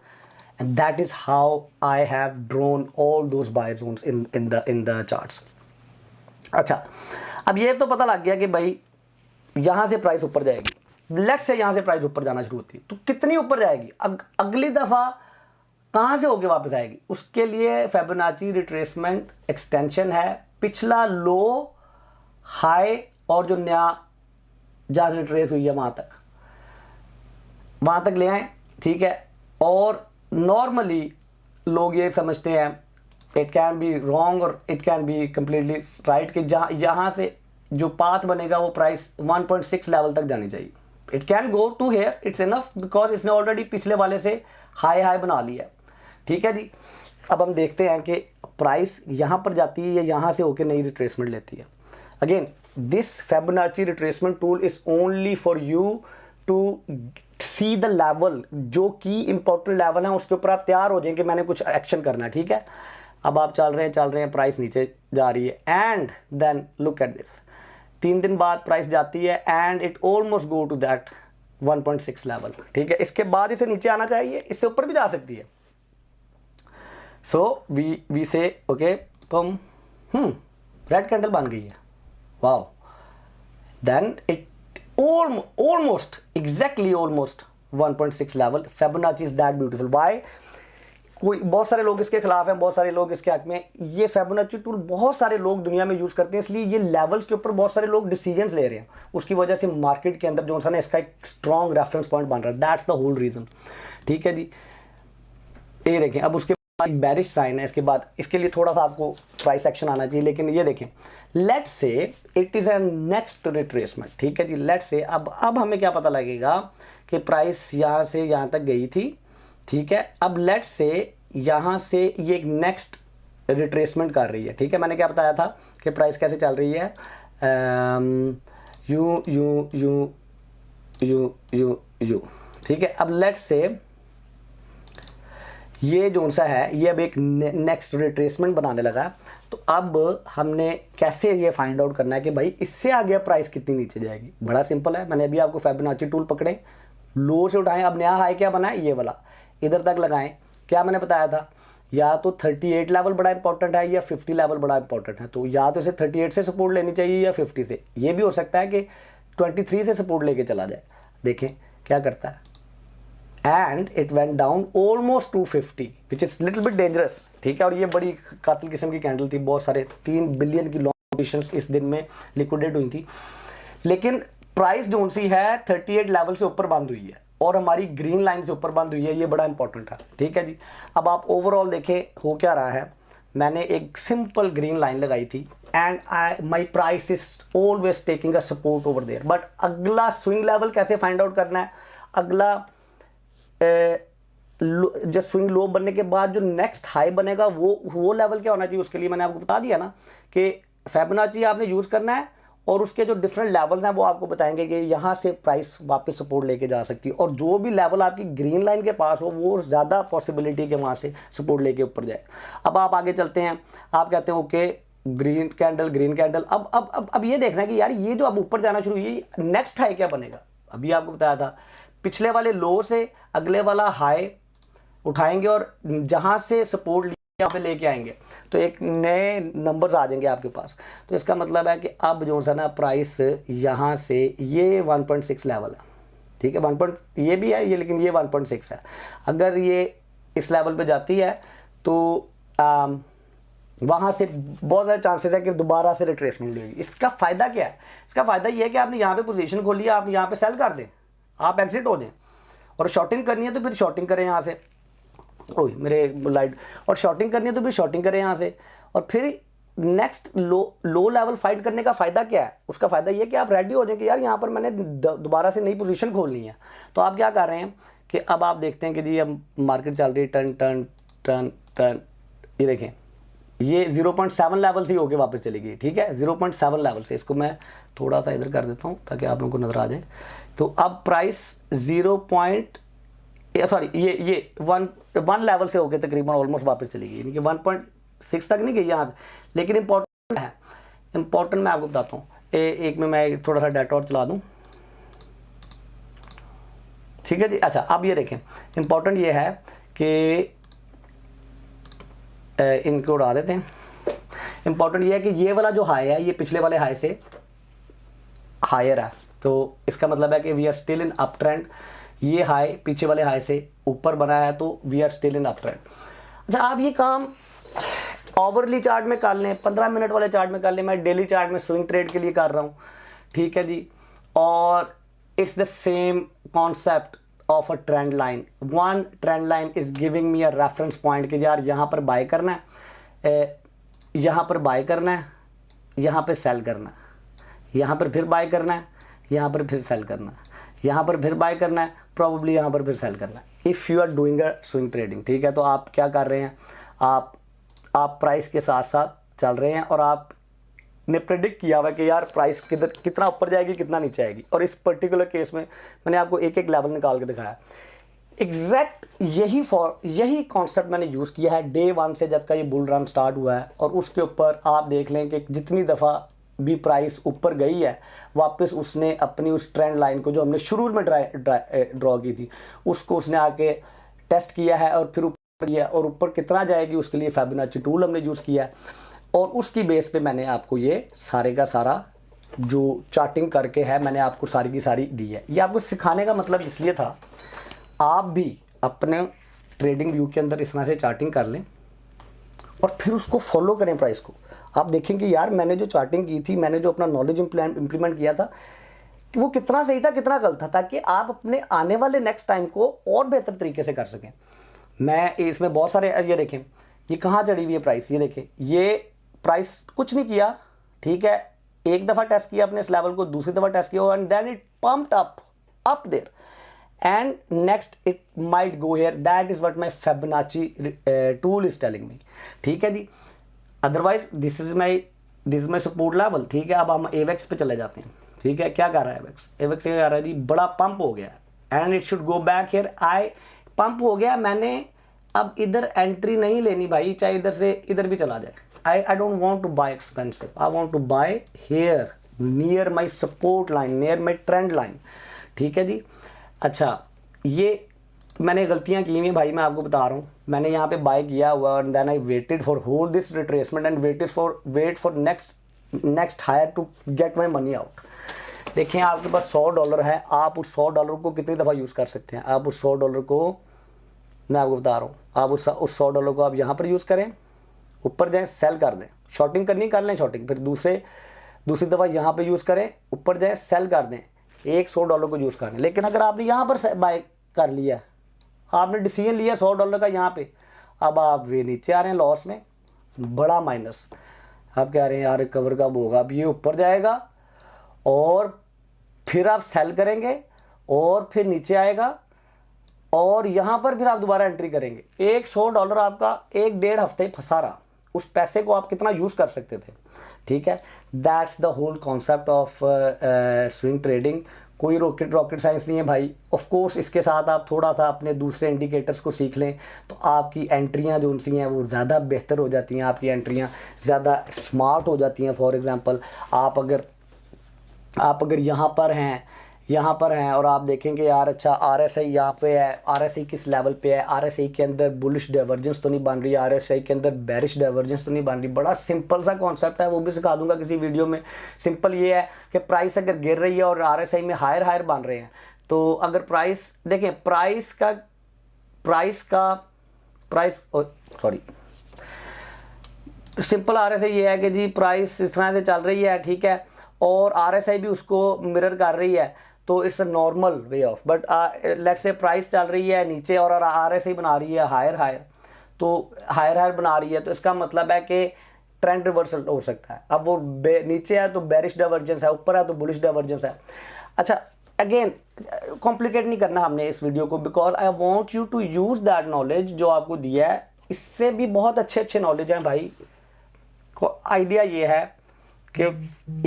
[SPEAKER 1] and that is how I have drawn all those buy zones in the charts. अच्छा, अब ये तो पता लग गया कि भाई यहाँ से प्राइस ऊपर जाएगी। लेट्स से यहाँ से प्राइस ऊपर जाना शुरू होती है तो कितनी ऊपर जाएगी, अगली दफ़ा कहाँ से होके वापस आएगी, उसके लिए फिबोनाची रिट्रेसमेंट एक्सटेंशन है। पिछला लो, हाई और जो नया जहाँ से रिट्रेस हुई है वहाँ तक ले आए, ठीक है। और नॉर्मली लोग ये समझते हैं, इट कैन बी रॉन्ग और it can be completely right, कि यहाँ से जो पाथ बनेगा वो प्राइस 1.6 लेवल तक जानी चाहिए। It can go to here, it's enough, because इसने ऑलरेडी पिछले वाले से हाई बना लिया है, ठीक है जी। अब हम देखते हैं कि प्राइस यहाँ पर जाती है या यहाँ से होकर नई रिट्रेसमेंट लेती है। Again this Fibonacci retracement tool is only for you to see the level, जो की इंपॉर्टेंट लेवल है उसके ऊपर आप तैयार हो जाएं कि मैंने कुछ एक्शन करना है, ठीक है। अब आप चल रहे हैं, प्राइस नीचे जा रही है, and then look at this, 3 दिन बाद प्राइस जाती है and it almost go to that 1.6 level, ठीक है। इसके बाद इसे नीचे आना चाहिए, इससे ऊपर भी जा सकती है। सो वी से ओके पम रेड कैंडल बन गई है, wow, then it almost exactly almost 1.6 level. Fibonacci is that beautiful. Why? कोई बहुत सारे लोग इसके खिलाफ हैं, बहुत सारे लोग इसके हक में। ये फिबोनाची टूल बहुत सारे लोग दुनिया में यूज़ करते हैं, इसलिए ये लेवल्स के ऊपर बहुत सारे लोग डिसीजंस ले रहे हैं। उसकी वजह से मार्केट के अंदर जो है ना इसका एक स्ट्रॉन्ग रेफरेंस पॉइंट बन रहा है। दैट्स द होल रीज़न, ठीक है जी। ये देखें, अब उसके बाद बेरिश साइन है, इसके बाद इसके लिए थोड़ा सा आपको प्राइस एक्शन आना चाहिए। लेकिन ये देखें, let's say it is a next retracement, ठीक है जी। लेट्स से अब हमें क्या पता लगेगा कि प्राइस यहाँ से यहाँ तक गई थी, ठीक है। अब लेट्स से यहाँ से ये एक नेक्स्ट रिट्रेसमेंट कर रही है, ठीक है। मैंने क्या बताया था कि प्राइस कैसे चल रही है, you you you you you you, ठीक है। अब लेट्स से ये जो सा है ये अब एक नेक्स्ट रिट्रेसमेंट बनाने लगा है। तो अब हमने कैसे ये फाइंड आउट करना है कि भाई इससे आगे प्राइस कितनी नीचे जाएगी। बड़ा सिंपल है, मैंने अभी आपको फिबोनाची टूल पकड़े, लो से उठाएं, अब नया हाई क्या बना है, ये वाला, इधर तक लगाएं। क्या मैंने बताया था, या तो 38 लेवल बड़ा इंपॉर्टेंट है या 50 लेवल बड़ा इंपॉर्टेंट है। तो या तो इसे 38 से सपोर्ट लेनी चाहिए या 50 से। ये भी हो सकता है कि 23 से सपोर्ट लेके चला जाए। देखें क्या करता है, and it went down almost two 50, which is little bit dangerous, ठीक है। और ये बड़ी कातिल किस्म की कैंडल थी, बहुत सारे 3 बिलियन की लॉन्ग पोजीशंस इस दिन में लिक्विडेट हुई थी। लेकिन प्राइस जो सी है 38 लेवल से ऊपर बंद हुई है और हमारी ग्रीन लाइन से ऊपर बंद हुई है, ये बड़ा इंपॉर्टेंट है, ठीक है जी। अब आप ओवरऑल देखें हो क्या रहा है, मैंने एक सिंपल ग्रीन लाइन लगाई थी and my price is always taking a support over there. But अगला स्विंग लेवल कैसे फाइंड आउट करना है, अगला जो स्विंग लो बनने के बाद जो नेक्स्ट हाई बनेगा वो लेवल क्या होना चाहिए, उसके लिए मैंने आपको बता दिया ना कि फिबोनाची आपने यूज़ करना है और उसके जो डिफरेंट लेवल्स हैं वो आपको बताएंगे कि यहाँ से प्राइस वापस सपोर्ट लेके जा सकती है। और जो भी लेवल आपकी ग्रीन लाइन के पास हो वो ज़्यादा पॉसिबिलिटी के वहाँ से सपोर्ट लेके ऊपर जाए। अब आप आगे चलते हैं, आप कहते हैं ओके ग्रीन कैंडल। अब ये देखना है कि यार ये जो अब ऊपर जाना शुरू हुई, नेक्स्ट हाई क्या बनेगा। अभी आपको बताया था पिछले वाले लो से अगले वाला हाई उठाएंगे और जहाँ से सपोर्ट यहाँ पे लेके आएंगे तो एक नए नंबर्स आ जाएंगे आपके पास। तो इसका मतलब है कि अब जो है ना प्राइस यहाँ से ये 1.6 लेवल है, ठीक है। 1. ये भी है ये, लेकिन ये 1.6 है। अगर ये इस लेवल पे जाती है तो वहाँ से बहुत सारे चांसेस है कि दोबारा से रिट्रेसमेंट लेगी। इसका फ़ायदा क्या है, इसका फ़ायदा ये है कि आपने यहाँ पे पोजीशन खोली है, आप यहाँ पे सेल कर दें, आप एग्जिट हो जाएं। और शॉर्टिंग करनी है तो फिर शॉर्टिंग करें यहाँ से, ओह मेरे लाइट, और शॉर्टिंग करनी है तो फिर शॉर्टिंग करें यहाँ से। और फिर नेक्स्ट लो लेवल फाइंड करने का फ़ायदा क्या है, उसका फ़ायदा ये कि आप रेडी हो जाएं कि यार यहाँ पर मैंने दोबारा से नई पोजीशन खोलनी है। तो आप क्या कर रहे हैं कि अब आप देखते हैं कि जी अब मार्केट चल रही है टर्न, ये देखें ये 0.7 लेवल से ही होके वापस चली गई, ठीक है, 0.7 लेवल से। इसको मैं थोड़ा सा इधर कर देता हूँ ताकि आप लोगों को नज़र आ जाए। तो अब प्राइस ये 1 लेवल से होके तकरीबन ऑलमोस्ट वापस चली गई, यानी कि 1.6 तक नहीं गई यहाँ, लेकिन इंपॉर्टेंट है, इंपॉर्टेंट मैं आपको बताता हूँ। एक में मैं थोड़ा सा डाटा और चला दूँ, ठीक है जी। अच्छा, अब ये देखें, इंपॉर्टेंट ये है कि इनको उड़ा देते हैं। इंपॉर्टेंट ये है कि ये वाला जो हाई है ये पिछले वाले हाई से हायर है, तो इसका मतलब है कि we are still in up trend. ये हाई पीछे वाले हाई से ऊपर बना है, तो we are still in up trend. अच्छा, आप ये काम ओवरली चार्ट में कर लें, 15 मिनट वाले चार्ट में कर लें, मैं डेली चार्ट में स्विंग ट्रेड के लिए कर रहा हूँ, ठीक है जी। और it's the same concept of a trend line. One trend line is giving me a reference point कि यार यहाँ पर बाय करना है, यहाँ पर बाय करना है, यहाँ पे सेल करना है, यहाँ पर फिर बाय करना है, यहाँ पर फिर सेल करना है, यहाँ पर फिर बाय करना है, प्रॉब्ली यहाँ पर फिर सेल करना है। If you are doing a swing trading, ठीक है, तो आप क्या कर रहे हैं, आप प्राइस के साथ साथ चल रहे हैं और आपने प्रेडिक्ट किया हुआ कि यार प्राइस कितना ऊपर जाएगी, कितना नीचे आएगी। और इस पर्टिकुलर केस में मैंने आपको एक एक लेवल निकाल के दिखाया। एग्जैक्ट यही कॉन्सेप्ट मैंने यूज़ किया है डे 1 से, जब का ये बुल रन स्टार्ट हुआ है। और उसके ऊपर आप देख लें कि जितनी दफ़ा भी प्राइस ऊपर गई है, वापस उसने अपनी उस ट्रेंड लाइन को जो हमने शुरू में ड्रॉ की थी, उसको उसने आके टेस्ट किया है और फिर ऊपर किया। और ऊपर कितना जाएगी उसके लिए फिबोनाची टूल हमने यूज़ किया है, और उसकी बेस पे मैंने आपको ये सारे का सारा जो चार्टिंग करके है मैंने आपको सारी की सारी दी है। ये आपको सिखाने का मतलब इसलिए था, आप भी अपने ट्रेडिंग व्यू के अंदर इस तरह से चार्टिंग कर लें और फिर उसको फॉलो करें प्राइस को। आप देखेंगे यार मैंने जो चार्टिंग की थी, मैंने जो अपना नॉलेज इम्प्लीमेंट किया था, कि वो कितना सही था, कितना गलत था, ताकि आप अपने आने वाले नेक्स्ट टाइम को और बेहतर तरीके से कर सकें। मैं इसमें बहुत सारे, ये देखें ये कहाँ चढ़ी हुई है प्राइस, ये देखें ये प्राइस कुछ नहीं किया, ठीक है, एक दफ़ा टेस्ट किया अपने इस लेवल को, दूसरी दफ़ा टेस्ट किया and then it pumped up there and next it might go here. That is what my Fibonacci tool is telling me, ठीक है जी। Otherwise this is my support level, ठीक है। अब हम एवेक्स पे चले जाते हैं, ठीक है। क्या कर रहा है एवेक्स, एवेक्स क्या कर रहा है जी, बड़ा पंप हो गया and it should go back here. Pump हो गया, मैंने अब इधर एंट्री नहीं लेनी भाई, चाहे इधर से इधर भी चला जाए। I don't want to buy expensive. I want to buy here near my support line, near my trend line, ठीक है जी। अच्छा, ये मैंने गलतियां की हुई भाई, मैं आपको बता रहा हूँ। मैंने यहाँ पे बाय किया हुआ and then I waited for hold this retracement and wait for next higher to get my money out. देखें आपके पास $100 है, आप उस $100 को कितनी दफ़ा यूज़ कर सकते हैं। आप उस $100 को, मैं आपको बता रहा हूँ, आप उस $100 को आप यहाँ पर यूज़ करें, ऊपर जाएं सेल कर दें, शॉर्टिंग करनी कर लें शॉर्टिंग, फिर दूसरी दफ़ा यहाँ पे यूज़ करें, ऊपर जाएं सेल कर दें, एक $100 को यूज़ करें। लेकिन अगर आपने यहाँ पर बाय कर लिया, आपने डिसीजन लिया $100 का यहाँ पे, अब आप वे नीचे आ रहे हैं लॉस में, बड़ा माइनस। आप कह रहे हैं यार रिकवर कब होगा, अब ये ऊपर जाएगा और फिर आप सेल करेंगे और फिर नीचे आएगा और यहाँ पर फिर आप दोबारा एंट्री करेंगे। एक $100 आपका 1-1.5 हफ्ते फंसा रहा, उस पैसे को आप कितना यूज़ कर सकते थे, ठीक है। That's the whole concept of swing trading. कोई रॉकेट साइंस नहीं है भाई। ऑफ कोर्स इसके साथ आप थोड़ा सा अपने दूसरे इंडिकेटर्स को सीख लें तो आपकी एंट्रियाँ जो उनसी हैं वो ज़्यादा बेहतर हो जाती हैं, आपकी एंट्रियाँ ज़्यादा स्मार्ट हो जाती हैं। फॉर एग्ज़ाम्पल आप अगर यहाँ पर हैं और आप देखेंगे यार अच्छा RSI यहाँ पे है, RSI किस लेवल पे है, RSI के अंदर बुलिश डाइवर्जेंस तो नहीं बन रही, RSI के अंदर बेरिश डाइवर्जेंस तो नहीं बन रही। बड़ा सिंपल सा कॉन्सेप्ट है, वो भी सिखा दूंगा किसी वीडियो में। सिंपल ये है कि प्राइस अगर गिर रही है और RSI में हायर बन रहे हैं, तो अगर प्राइस देखें, सिंपल RSI ये है कि जी प्राइस इस तरह से चल रही है, ठीक है, और RSI भी उसको मिरर कर रही है, तो it's a normal way of. But let's say price चल रही है नीचे और RSI बना रही है हायर, तो हायर बना रही है, तो इसका मतलब है कि ट्रेंड रिवर्सल हो सकता है। अब वो नीचे है तो बेरिश डाइवर्जेंस है, ऊपर है तो बुलिश डाइवर्जेंस है। अच्छा, अगेन कॉम्प्लिकेट नहीं करना हमने इस वीडियो को, because I want you to use that knowledge जो आपको दिया है। इससे भी बहुत अच्छे नॉलेज हैं भाई, आइडिया ये है कि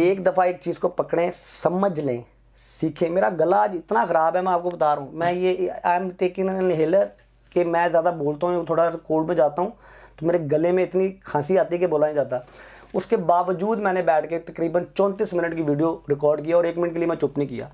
[SPEAKER 1] एक दफ़ा एक चीज़ को पकड़ें, समझ लें, सीखें। मेरा गला आज इतना ख़राब है, मैं आपको बता रहा हूँ। मैं ये I am taking an inhaler कि मैं ज़्यादा बोलता हूँ, थोड़ा कोल्ड में जाता हूँ तो मेरे गले में इतनी खांसी आती है कि बोला नहीं जाता। उसके बावजूद मैंने बैठ के तकरीबन 34 मिनट की वीडियो रिकॉर्ड किया और 1 मिनट के लिए मैं चुप नहीं किया।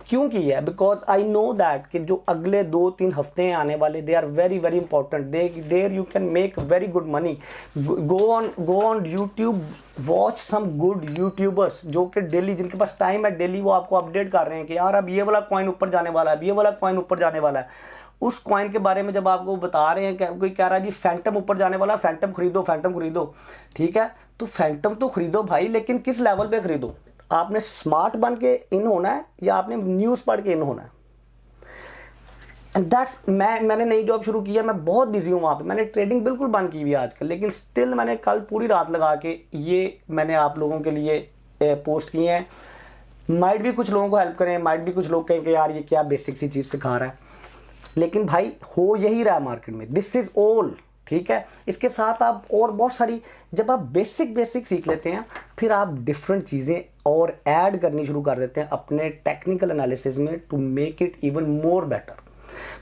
[SPEAKER 1] क्यों किया है? बिकॉज आई नो दैट कि जो अगले 2-3 हफ्ते हैं आने वाले, they are very very important. There you can make very good money. Go on YouTube, watch some good YouTubers जो कि डेली, जिनके पास टाइम है, डेली वो आपको अपडेट कर रहे हैं कि यार अब ये वाला कॉइन ऊपर जाने वाला है, ये वाला कॉइन ऊपर जाने वाला है। उस कॉइन के बारे में जब आपको बता रहे हैं, कोई कह रहा है जी फैंटम ऊपर जाने वाला, फैंटम खरीदो, फैंटम खरीदो, ठीक है, तो फैंटम तो खरीदो भाई, लेकिन किस लेवल पे खरीदो? आपने स्मार्ट बन के इन होना है या आपने न्यूज़ पढ़ के इन होना है? एंड दैट्स, मैंने नई जॉब शुरू की है, मैं बहुत बिजी हूँ वहाँ पे, मैंने ट्रेडिंग बिल्कुल बंद की हुई है आजकल, लेकिन स्टिल मैंने कल पूरी रात लगा के ये मैंने आप लोगों के लिए पोस्ट किए हैं। माइट भी कुछ लोगों को हेल्प करें, माइट भी कुछ लोग कहें कि यार ये क्या बेसिक सी चीज़ सिखा रहा है, लेकिन भाई हो यही रहा है मार्केट में, दिस इज ऑल, ठीक है। इसके साथ आप और बहुत सारी, जब आप बेसिक सीख लेते हैं, फिर आप डिफरेंट चीज़ें और ऐड करनी शुरू कर देते हैं अपने टेक्निकल एनालिसिस में to make it even more better.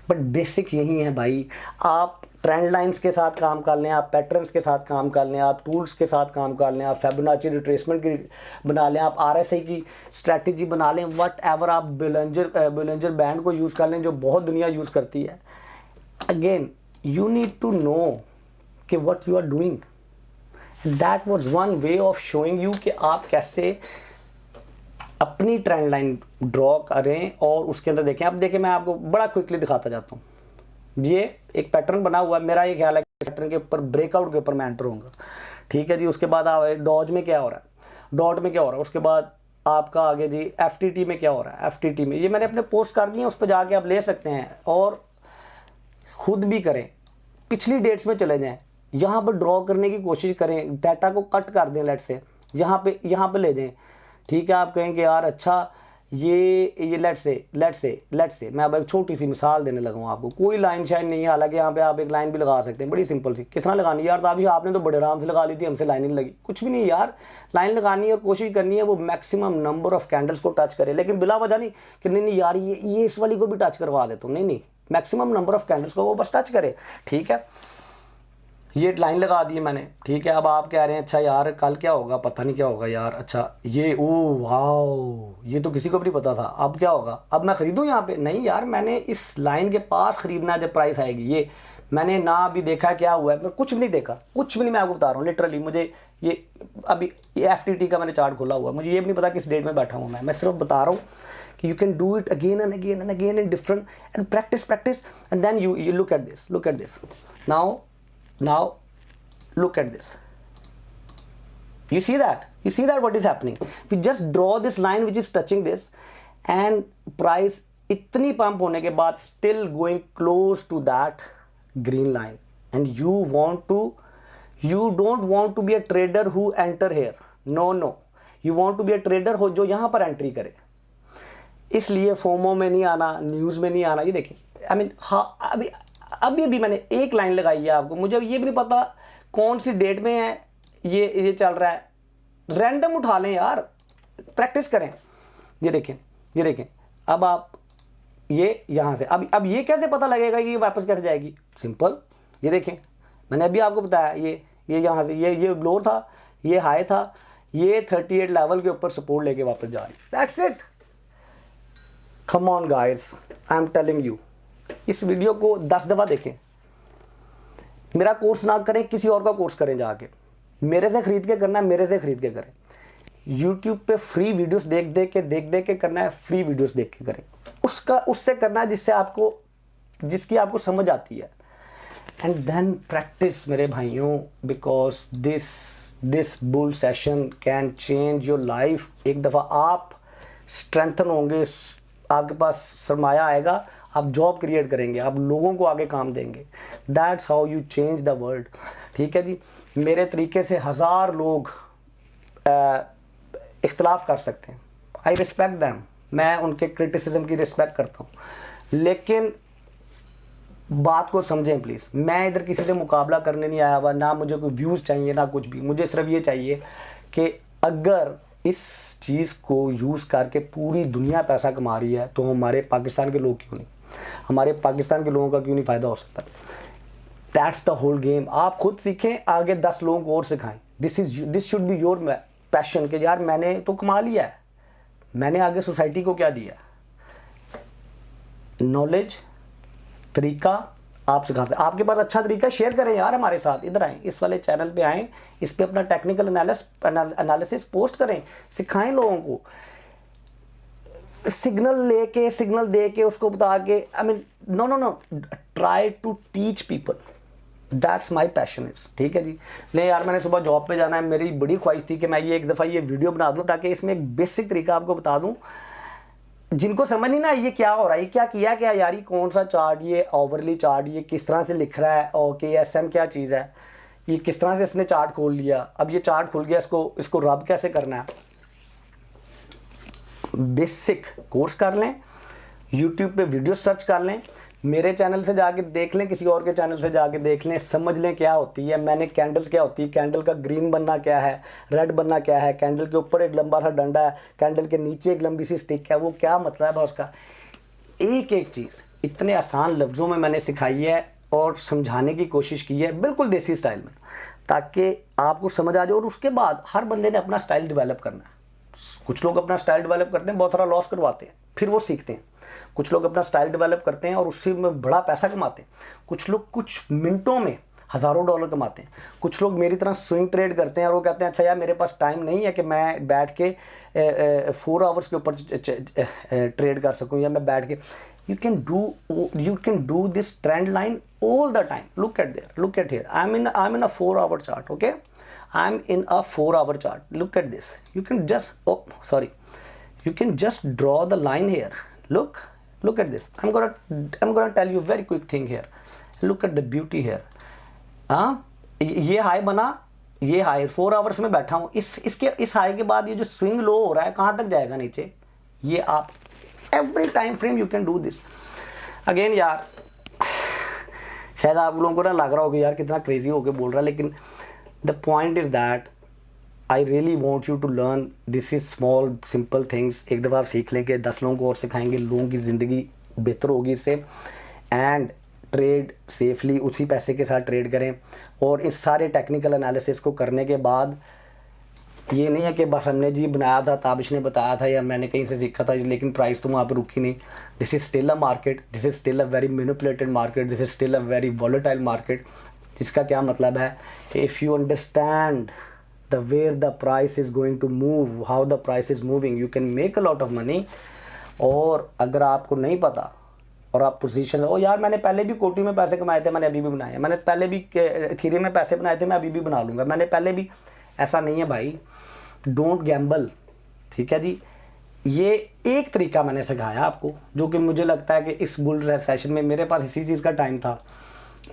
[SPEAKER 1] But basic यही है भाई। आप ट्रेंड लाइंस के साथ काम कर लें, आप पैटर्न्स के साथ काम कर लें, आप टूल्स के साथ काम कर लें, आप फिबोनाची रिट्रेसमेंट की बना लें, आप आरएसआई की स्ट्रैटेजी बना लें, वट एवर, आप बोलिंजर बैंड को यूज़ कर लें जो बहुत दुनिया यूज़ करती है। Again you need to know कि what you are doing. That was one way of showing you कि आप कैसे अपनी ट्रेंड लाइन ड्रॉ करें और उसके अंदर देखें। अब देखिए मैं आपको बड़ा क्विकली दिखाता जाता हूँ। ये एक पैटर्न बना हुआ है, मेरा ये ख्याल है कि पैटर्न के ऊपर, ब्रेकआउट के ऊपर मैं एंटर होऊंगा, ठीक है जी। उसके बाद डॉज में क्या हो रहा है, डॉट में क्या हो रहा है, उसके बाद आपका आगे जी एफटीटी में क्या हो रहा है, एफटीटी में ये मैंने अपने पोस्ट कर दिए, उस पर जाके आप ले सकते हैं और खुद भी करें। पिछली डेट्स में चले जाएं, यहाँ पर ड्रॉ करने की कोशिश करें, डाटा को कट कर दें, लेट से यहाँ पे ले जाएं, ठीक है। आप कहेंगे यार अच्छा ये लेट से मैं अब एक छोटी सी मिसाल देने लगा हूँ आपको, कोई लाइन शाइन नहीं है, हालांकि यहाँ पे आप एक लाइन भी लगा सकते हैं, बड़ी सिंपल सी। किस तरह लगानी है यार? तो अभी आपने तो बड़े आराम से लगा ली थी, हमसे लाइन नहीं लगी। कुछ भी नहीं यार, लाइन लगानी है और कोशिश करनी है वो मैक्सिमम नंबर ऑफ कैंडल्स को टच करे, लेकिन बिला वजह नहीं कि नहीं यार ये इस वाली को भी टच करवा देता हूँ, नहीं, मैक्सिमम नंबर ऑफ कैंडल्स को वो बस टच करे, ठीक है। ये लाइन लगा दी है मैंने, ठीक है। अब आप कह रहे हैं अच्छा यार कल क्या होगा, पता नहीं क्या होगा यार, अच्छा ये ओ वाह, ये तो किसी को भी नहीं पता था, अब क्या होगा, अब मैं खरीदूं यहाँ पे? नहीं यार, मैंने इस लाइन के पास खरीदना है जब प्राइस आएगी। ये मैंने ना अभी देखा क्या हुआ है, मैं कुछ भी नहीं देखा, कुछ भी नहीं, मैं आपको बता रहा हूँ लिटरली। मुझे ये अभी एफटीटी का मैंने चार्ट खोला हुआ है, मुझे ये भी नहीं पता किस डेट में बैठा हूँ मैं सिर्फ बता रहा हूँ कि you can do it again and again and again in different and practice and then you look at this now look at this. You see that what is happening? We just draw this line which is touching this and price इतनी pump होने के बाद still going close to that green line, and you don't want to be a trader who enter here. No, you want to be a trader हो जो यहाँ पर entry करे। इसलिए फोमो में नहीं आना, न्यूज़ में नहीं आना। ये देखिए आई मीन हाँ, अभी मैंने एक लाइन लगाई है आपको, मुझे ये भी नहीं पता कौन सी डेट में है ये चल रहा है, रैंडम उठा लें यार, प्रैक्टिस करें। ये देखें अब आप ये यहाँ से अब ये कैसे पता लगेगा कि ये वापस कैसे जाएगी? सिंपल, ये देखें मैंने अभी आपको बताया, ये यहाँ से ये लो था, ये हाई था, ये 38 लेवल के ऊपर सपोर्ट लेके वापस जा रही, that's it. Come on guys, I am telling you, इस वीडियो को 10 दफ़ा देखें, मेरा कोर्स ना करें, किसी और का कोर्स करें जाके, मेरे से खरीद के करना है, मेरे से खरीद के करें। यूट्यूब पे फ्री वीडियोस देख के करना है, फ्री वीडियोस देख के करें, उससे करना है जिसकी आपको समझ आती है। एंड देन प्रैक्टिस मेरे भाइयों, because this bull session can change your life. एक दफ़ा आप स्ट्रेंथन होंगे, आपके पास सरमाया आएगा, आप जॉब क्रिएट करेंगे, आप लोगों को आगे काम देंगे। That's how you change the world, ठीक है जी। मेरे तरीके से 1000 लोग इख्तलाफ कर सकते हैं, आई रिस्पेक्ट दैम, मैं उनके क्रिटिसिज्म की रिस्पेक्ट करता हूँ, लेकिन बात को समझें प्लीज़। मैं इधर किसी से मुकाबला करने नहीं आया हुआ, ना मुझे कोई व्यूज़ चाहिए ना कुछ भी। मुझे सिर्फ ये चाहिए कि अगर इस चीज़ को यूज़ करके पूरी दुनिया पैसा कमा रही है तो हमारे पाकिस्तान के लोग क्यों नहीं, हमारे पाकिस्तान के लोगों का क्यों नहीं फ़ायदा हो सकता। That's the whole game. आप खुद सीखें, आगे 10 लोगों को और सिखाएं। This should be your passion कि यार मैंने तो कमा लिया है, मैंने आगे सोसाइटी को क्या दिया। नॉलेज, तरीका आप सिखाते हैं। आपके पास अच्छा तरीका शेयर करें यार हमारे साथ, इधर आएँ, इस वाले चैनल पे आएँ, इस पे अपना टेक्निकल एनालिसिस पोस्ट करें, सिखाएं लोगों को। सिग्नल दे के उसको बता के, I mean no, try to teach people, that's my passion is. ठीक है जी। नहीं यार मैंने सुबह जॉब पे जाना है, मेरी बड़ी ख्वाहिश थी कि मैं ये एक दफ़ा ये वीडियो बना दूं ताकि इसमें एक बेसिक तरीका आपको बता दूं। जिनको समझ नहीं ना ये क्या हो रहा है, ये क्या किया क्या यार, ये कौन सा चार्ट, ये ओवरली चार्ट, ये किस तरह से लिख रहा है, और KSM क्या चीज़ है, ये किस तरह से इसने चार्ट खोल लिया, अब ये चार्ट खुल गया, इसको रब कैसे करना है। बेसिक कोर्स कर लें, यूट्यूब पे वीडियो सर्च कर लें, मेरे चैनल से जाके देख लें, किसी और के चैनल से जाके देख लें, समझ लें क्या होती है। मैंने कैंडल्स क्या होती है, कैंडल का ग्रीन बनना क्या है, रेड बनना क्या है, कैंडल के ऊपर एक लंबा सा डंडा है, कैंडल के नीचे एक लंबी सी स्टिक है, वो क्या मतलब है उसका। एक एक चीज़ इतने आसान लफ्ज़ों में मैंने सिखाई है और समझाने की कोशिश की है, बिल्कुल देसी स्टाइल में, ताकि आपको समझ आ जाए। और उसके बाद हर बंदे ने अपना स्टाइल डेवलप करना है। कुछ लोग अपना स्टाइल डेवलप करते हैं, बहुत सारा लॉस करवाते हैं, फिर वो सीखते हैं। कुछ लोग अपना स्टाइल डेवलप करते हैं और उससे में बड़ा पैसा कमाते हैं। कुछ लोग कुछ मिनटों में हज़ारों डॉलर कमाते हैं। कुछ लोग मेरी तरह स्विंग ट्रेड करते हैं और वो कहते हैं अच्छा यार मेरे पास टाइम नहीं है कि मैं बैठ के 4 आवर्स के ऊपर ट्रेड कर सकूं, या मैं बैठ के you can do this trend line all the time. Look at here. I'm in a 4-hour chart. Okay, I'm in a 4-hour chart. Look at this. You can just draw the line here. Look at this. I'm gonna tell you very quick thing here. Look at the beauty here. ये high बना, ये high 4 hours में बैठा हूँ, इस high के बाद ये जो स्विंग लो हो रहा है कहाँ तक जाएगा नीचे, ये आप every time frame you can do this. Again यार शायद आप लोगों को ना लग रहा होगा यार कितना क्रेजी होके बोल रहा है, लेकिन the point is that I really want you to learn this is small simple things. एक दफ़ा आप सीख लेंगे, 10 लोगों को और सिखाएंगे, लोगों की ज़िंदगी बेहतर होगी इससे। एंड ट्रेड सेफली, उसी पैसे के साथ ट्रेड करें। और इस सारे टेक्निकल एनालिसिस को करने के बाद ये नहीं है कि बस हमने जी बनाया था, ताबिश ने बताया था या मैंने कहीं से सीखा था, लेकिन प्राइस तो वहाँ पर रुकी नहीं। This is still a market, this is still a very manipulated market, this is still a very volatile market. जिसका क्या मतलब है कि if you understand the where the price is going to move, how the price is moving, you can make a lot of money. और अगर आपको नहीं पता और आप पोजीशन हो, यार मैंने पहले भी कोटी में पैसे कमाए थे, मैंने अभी भी बनाए, मैंने पहले भी इथेरियम में पैसे बनाए थे, मैं अभी भी बना लूँगा, मैंने पहले भी, ऐसा नहीं है भाई। Don't Gamble. ठीक है जी। ये एक तरीका मैंने सिखाया आपको, जो कि मुझे लगता है कि इस बुल सेशन में मेरे पास इसी चीज़ का टाइम था।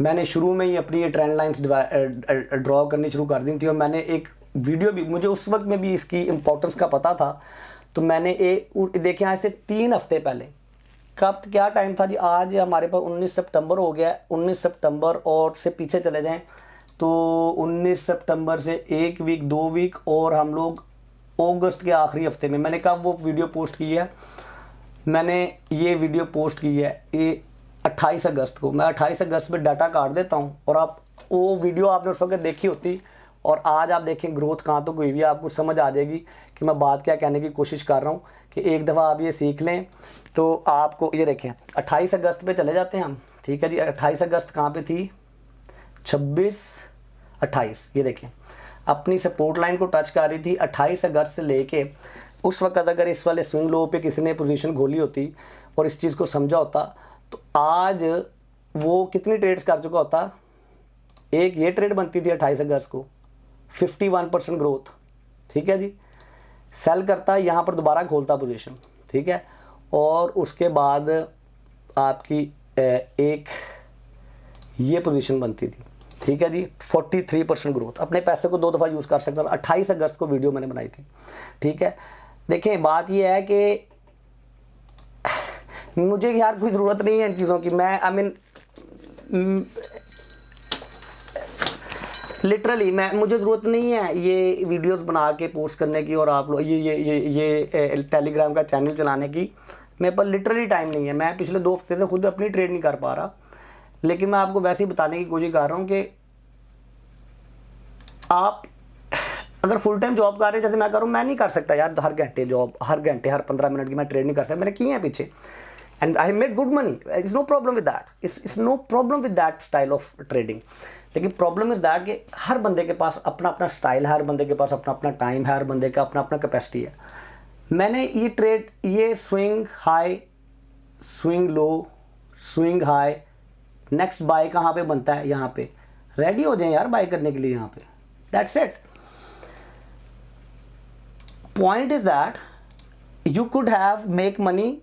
[SPEAKER 1] मैंने शुरू में ही अपनी ये ट्रेंड लाइंस ड्रॉ करनी शुरू कर दी थी, और मैंने एक वीडियो भी, मुझे उस वक्त में भी इसकी इम्पोर्टेंस का पता था, तो मैंने देखें आज से 3 हफ्ते पहले, कब क्या टाइम था जी, आज हमारे पास 19 सितंबर हो गया। 19 सितंबर और से पीछे चले जाएं तो 19 सितंबर से 1 वीक 2 वीक, और हम लोग अगस्त के आखिरी हफ्ते में, मैंने कब वो वीडियो पोस्ट की है, मैंने ये वीडियो पोस्ट की है ये 28 अगस्त को। मैं 28 अगस्त में डाटा काट देता हूँ, और आप वो वीडियो आपने उस वक्त देखी होती, और आज आप देखें ग्रोथ कहाँ तक हुई हुई है, आपको समझ आ जाएगी कि मैं बात क्या कहने की कोशिश कर रहा हूँ। कि एक दफ़ा आप ये सीख लें तो आपको, ये देखें 28 अगस्त पे चले जाते हैं हम। ठीक है जी। 28 अगस्त कहाँ पे थी, 26 28, ये देखें अपनी सपोर्ट लाइन को टच कर रही थी 28 अगस्त से लेके उस वक्त। अगर इस वाले स्विंग लो पे किसी ने पोजीशन खोली होती और इस चीज़ को समझा होता, तो आज वो कितनी ट्रेड्स कर चुका होता। एक ये ट्रेड बनती थी 28 अगस्त को, 51% ग्रोथ। ठीक है जी। सेल करता, यहाँ पर दोबारा खोलता पोजीशन। ठीक है। और उसके बाद आपकी एक ये पोजीशन बनती थी। ठीक है जी। 43% ग्रोथ। अपने पैसे को 2 दफ़ा यूज़ कर सकता था। 28 अगस्त को वीडियो मैंने बनाई थी। ठीक है। देखें बात ये है कि मुझे यार कोई ज़रूरत नहीं है इन चीज़ों की। मैं लिटरली मुझे ज़रूरत नहीं है ये वीडियोस बना के पोस्ट करने की और आप लोग ये टेलीग्राम का चैनल चलाने की। मेरे पास लिटरली टाइम नहीं है। मैं पिछले 2 हफ्ते से खुद अपनी ट्रेड नहीं कर पा रहा, लेकिन मैं आपको वैसे ही बताने की कोशिश कर रहा हूँ कि आप अगर फुल टाइम जॉब कर रहे हैं जैसे मैं कर रहा हूँ, मैं नहीं कर सकता यार हर घंटे जॉब, हर 15 मिनट की मैं ट्रेड नहीं कर सकता। मैंने किए हैं पीछे and I made good money, it's no problem with that, it's no problem with that style of trading. लेकिन प्रॉब्लम इज दैट कि हर बंदे के पास अपना अपना स्टाइल है, हर बंदे के पास अपना अपना टाइम है, हर बंदे का अपना अपना कैपेसिटी है। मैंने ये ट्रेड, ये swing high, swing low, swing high, next buy कहाँ पे बनता है, यहाँ पे रेडी हो जाए यार बाय करने के लिए, यहाँ पे that's it. Point is that you could have make money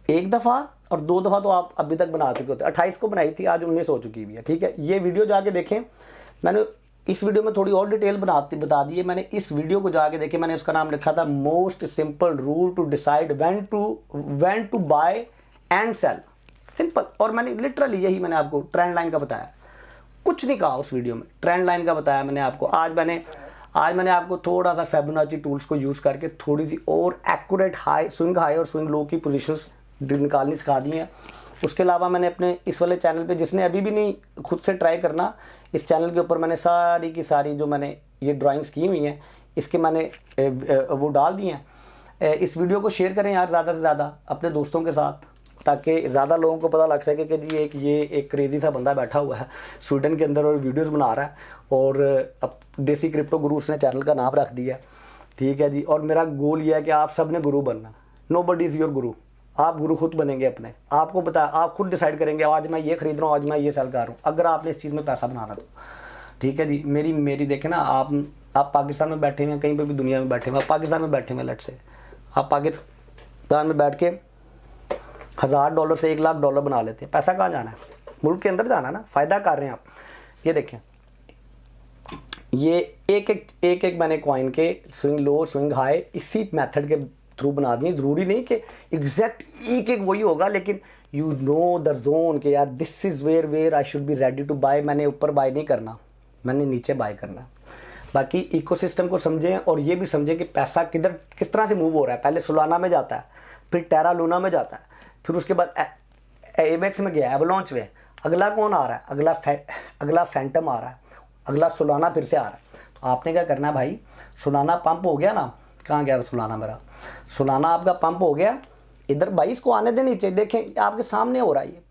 [SPEAKER 1] एक दफ़ा और 2 दफ़ा तो आप अभी तक बना चुके होते। 28 को बनाई थी, आज 19 हो चुकी भी है, ठीक है। ये वीडियो जाके देखें, मैंने इस वीडियो में थोड़ी और डिटेल बता दी है। मैंने इस वीडियो को जाके देखे, मैंने उसका नाम लिखा था most simple rule to decide when to buy and sell, simple. और मैंने लिटरली यही मैंने आपको ट्रेंड लाइन का बताया, कुछ नहीं कहा उस वीडियो में, ट्रेंड लाइन का बताया मैंने आपको। आज मैंने आपको थोड़ा सा फिबोनाची टूल्स को यूज़ करके थोड़ी सी और एक्यूरेट स्विंग हाई और स्विंग लो की पोजीशंस निकालनी सिखा दी हैं। उसके अलावा मैंने अपने इस वाले चैनल पे, जिसने अभी भी नहीं खुद से ट्राई करना, इस चैनल के ऊपर मैंने सारी की सारी जो मैंने ये ड्राइंग्स की हुई हैं, इसके मैंने वो डाल दिए हैं। इस वीडियो को शेयर करें यार ज़्यादा से ज़्यादा अपने दोस्तों के साथ, ताकि ज़्यादा लोगों को पता लग सके कि जी ये एक क्रेज़ी सा बंदा बैठा हुआ है स्वीडन के अंदर और वीडियोस बना रहा है। और अब देसी क्रिप्टो गुरु उसने चैनल का नाम रख दिया, ठीक है जी। और मेरा गोल ये है कि आप सब ने गुरु बनना, नोबडी इज़ योर गुरु। आप गुरु खुद बनेंगे अपने, आपको पता है, आप खुद डिसाइड करेंगे आज मैं ये खरीद रहा हूँ, आज मैं ये सेल कर रहा हूँ, अगर आपने इस चीज़ में पैसा बनाना तो, ठीक है जी। मेरी देखें ना, आप पाकिस्तान में बैठे हुए हैं, कहीं पर भी दुनिया में बैठे हुए, आप पाकिस्तान में बैठे हुए हैं, लेट से आप पाकिस्तान में बैठ के $1000 से $1,00,000 बना लेते हैं। पैसा कहाँ जाना है, मुल्क के अंदर जाना है ना, फ़ायदा कर रहे हैं आप। ये देखें, ये एक मैंने कॉइन के स्विंग लो स्विंग हाई इसी मेथड के थ्रू बना दिए। ज़रूरी नहीं कि एग्जैक्ट एक वही होगा, लेकिन यू नो द जोन के यार this is where I should be ready to buy. मैंने ऊपर बाय नहीं करना, मैंने नीचे बाय करना। बाकी इकोसिस्टम को समझें और ये भी समझें कि पैसा किस तरह से मूव हो रहा है। पहले सोलाना में जाता है, फिर टेरा लूना में जाता है, फिर उसके बाद एवेक्स में गया, एवलॉन्च में। अगला कौन आ रहा है, अगला फैंटम आ रहा है, अगला सोलाना फिर से आ रहा है। तो आपने क्या करना है भाई, सोलाना पंप हो गया ना, कहाँ गया सोलाना मेरा, सोलाना आपका पंप हो गया इधर। 22 को आने देनी चाहिए, देखें आपके सामने हो रहा है, ये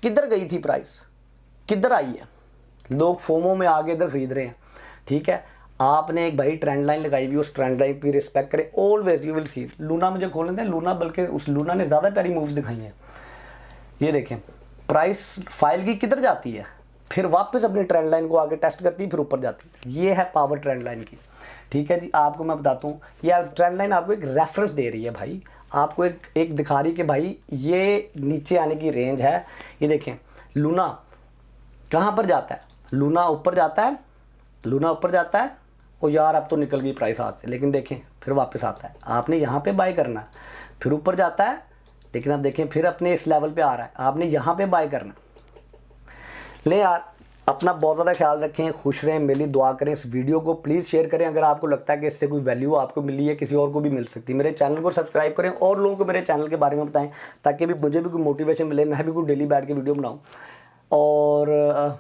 [SPEAKER 1] किधर गई थी प्राइस, किधर आई है, लोग फोमो में आगे इधर खरीद रहे हैं, ठीक है। आपने एक भाई ट्रेंड लाइन लगाई हुई, उस ट्रेंड लाइन की रिस्पेक्ट करें, always you will see. Luna मुझे खोलने दें, लूना, बल्कि उस लूना ने ज़्यादा प्यारी मूव्स दिखाई हैं। ये देखें प्राइस फाइल की किधर जाती है, फिर वापस अपनी ट्रेंड लाइन को आगे टेस्ट करती है, फिर ऊपर जाती है। ये है पावर ट्रेंड लाइन की, ठीक है जी। आपको मैं बताता हूँ, ये ट्रेंड लाइन आपको एक रेफरेंस दे रही है भाई, आपको एक दिखा रही कि भाई ये नीचे आने की रेंज है। ये देखें लूना कहाँ पर जाता है, लूना ऊपर जाता है, लूना ऊपर जाता है, और यार अब तो निकल गई प्राइस हाथ से, लेकिन देखें फिर वापस आता है। आपने यहाँ पे बाय करना, फिर ऊपर जाता है, लेकिन आप देखें फिर अपने इस लेवल पे आ रहा है, आपने यहाँ पे बाय करना। ले यार अपना बहुत ज़्यादा ख्याल रखें, खुश रहें, मेरी दुआ करें। इस वीडियो को प्लीज़ शेयर करें अगर आपको लगता है कि इससे कोई वैल्यू आपको मिली है, किसी और को भी मिल सकती है। मेरे चैनल को सब्सक्राइब करें और लोगों को मेरे चैनल के बारे में बताएं, ताकि भी मुझे भी कोई मोटिवेशन मिले, मैं भी कोई डेली बैठ के वीडियो बनाऊँ। और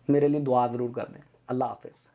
[SPEAKER 1] मेरे लिए दुआ ज़रूर कर दें। अल्लाह हाफ़िज़।